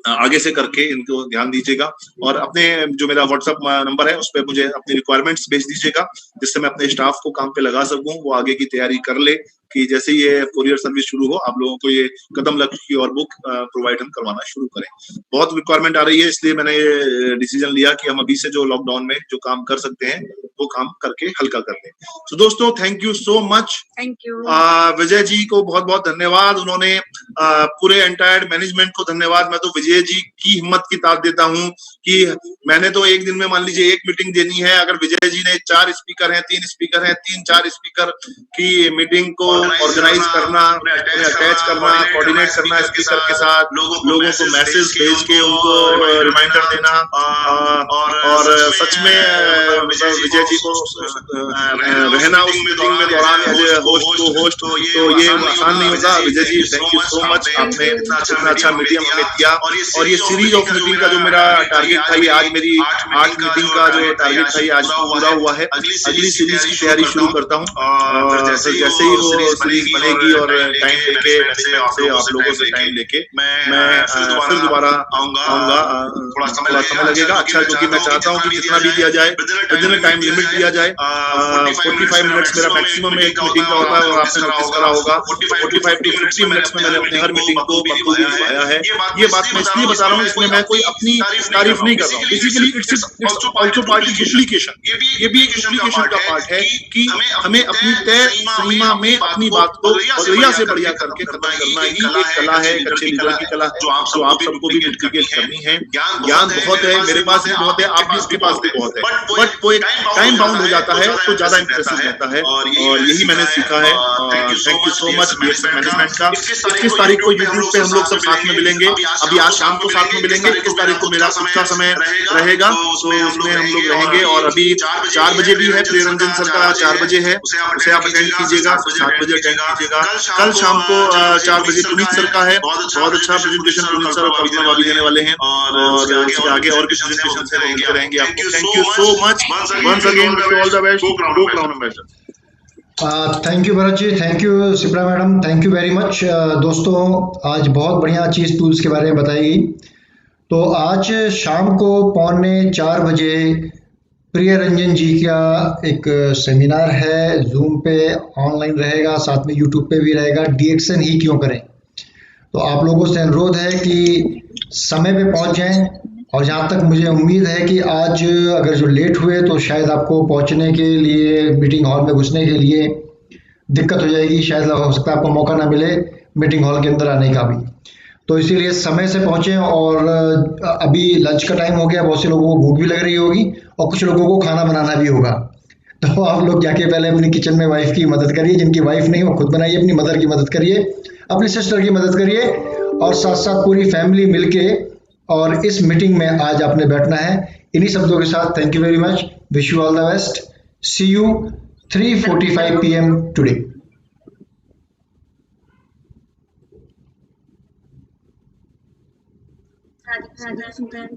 आगे से करके इनको ध्यान दीजिएगा। और अपने जो मेरा व्हाट्सएप नंबर है उस पर मुझे अपनी रिक्वायरमेंट्स भेज दीजिएगा, जिससे मैं अपने स्टाफ को काम पे लगा सकूं, वो आगे की तैयारी कर ले कि जैसे ये कोरियर सर्विस शुरू हो, आप लोगों को ये कदम लक्ष्य की और बुक प्रोवाइड हम करवाना शुरू करें। बहुत रिक्वायरमेंट आ रही है, इसलिए मैंने ये डिसीजन लिया कि हम अभी से जो लॉकडाउन में जो काम कर सकते हैं वो काम करके हल्का कर दें। तो दोस्तों thank you so much. Thank you. Vijay ji को बहुत बहुत धन्यवाद, उन्होंने पूरे एंटायर मैनेजमेंट को धन्यवाद। मैं तो विजय जी की हिम्मत की ताक देता हूं कि मैंने तो एक दिन में मान लीजिए एक मीटिंग देनी है, अगर विजय जी ने 4 स्पीकर हैं, 3 स्पीकर हैं, 3-4 स्पीकर की मीटिंग को ऑर्गेनाइज करना, अटैच करना, कोऑर्डिनेट करना स्पीकर के साथ, लोगों को मैसेज भेज के उनको रिमाइंडर देना, और सच में विजय जी को रहना उस मीटिंग में दौरान एज ए होस्ट, तो ये आसान नहीं होता। Vijay ji thank you so much, आपने इतना अच्छा मीडियम हमें दिया। और ये सीरीज ऑफ मीटिंग का जो मेरा टारगेट था, ये आज मेरी 8 मीटिंग का जो टारगेट था ये आज पूरा हुआ है। अगली सीरीज की तैयारी शुरू करता हूँ, जैसे ही वो सीरीज बनेगी और टाइम लेके आप लोगों से टाइम लेके मैं फिर दोबारा आऊंगा। थोड़ा समय लगेगा, अच्छा, क्योंकि मैं चाहता हूँ कि जितना भी दिया जाए विदिन अ टाइम लिमिट दिया जाए। 45 मिनट्स मेरा मैक्सिमम एक मीटिंग का होता है, और आपने नोटिस करा होगा 45 to 50 मिनट्स में मैंने अपने हर मीटिंग को बखूबी निभाया है। ये बात मैं इसलिए बता रहा हूँ, इसमें मैं कोई अपनी तारीफ नहीं कर रहा हूँ। Basically it's also part of duplication. ये भी एक डुप्लीकेशन का पार्ट है कि हमें अपनी तय सीमा में अपनी बात को बढ़िया से बढ़िया करके खत्म करना ही एक कला है, एक अच्छे लीडर की कला है, जो आप सबको भी डुप्लीकेट करनी है। ज्ञान बहुत है, मेरे पास भी बहुत है, आपके पास भी बहुत है, बट वो एक टाइम बाउंड हो जाता है तो ज्यादा इंप्रेसिव रहता है, और यही मैंने सीखा है। Thank you so much BXM management का। 21 तारीख को यूट्यूब पे हम लोग सब साथ में मिलेंगे। अभी आज शाम को साथ में मिलेंगे, 21 तारीख को मेरा खुद का समय रहेगा, तो उसमें हम लोग रहेंगे। और अभी 4 बजे भी है, प्रियरंजन सर का 4 बजे है, उसे आप अटेंड कीजिएगा, 7 बजे अटेंड कीजिएगा। कल शाम को 4 बजे पुनीत सर का है, बहुत अच्छा प्रेजेंटेशन पुनीत सर और कल्पना भाभी देने वाले हैं, और इसके आगे और भी प्रेजेंटेशन से मिलते रहेंगे आपको। Thank you so much once again, wish you all the best. Go crown ambassador. Thank you Bharat ji, thank you Sipra madam, thank you very much. दोस्तों आज बहुत बढ़िया चीज़ टूल्स के बारे में बताई गई। तो आज शाम को 3:45 बजे प्रियरंजन जी का एक सेमिनार है, जूम पे ऑनलाइन रहेगा, साथ में यूट्यूब पे भी रहेगा, DXN ही क्यों करें। तो आप लोगों से अनुरोध है कि समय पे पहुंच जाएं। और जहाँ तक मुझे उम्मीद है कि आज अगर जो लेट हुए तो शायद आपको पहुँचने के लिए, मीटिंग हॉल में घुसने के लिए दिक्कत हो जाएगी, शायद हो सकता है आपको मौका ना मिले मीटिंग हॉल के अंदर आने का भी। तो इसीलिए समय से पहुँचें। और अभी लंच का टाइम हो गया, बहुत से लोगों को भूख भी लग रही होगी और कुछ लोगों को खाना बनाना भी होगा। तो आप लोग जाके पहले अपनी किचन में वाइफ की मदद करिए, जिनकी वाइफ नहीं वो खुद बनाइए, अपनी मदर की मदद करिए, अपनी सिस्टर की मदद करिए, और साथ साथ पूरी फैमिली मिलके और इस मीटिंग में आज आपने बैठना है। इन्हीं शब्दों के साथ thank you very much, wish you all the best, see you 3:45 PM today. Radhika सुनता है।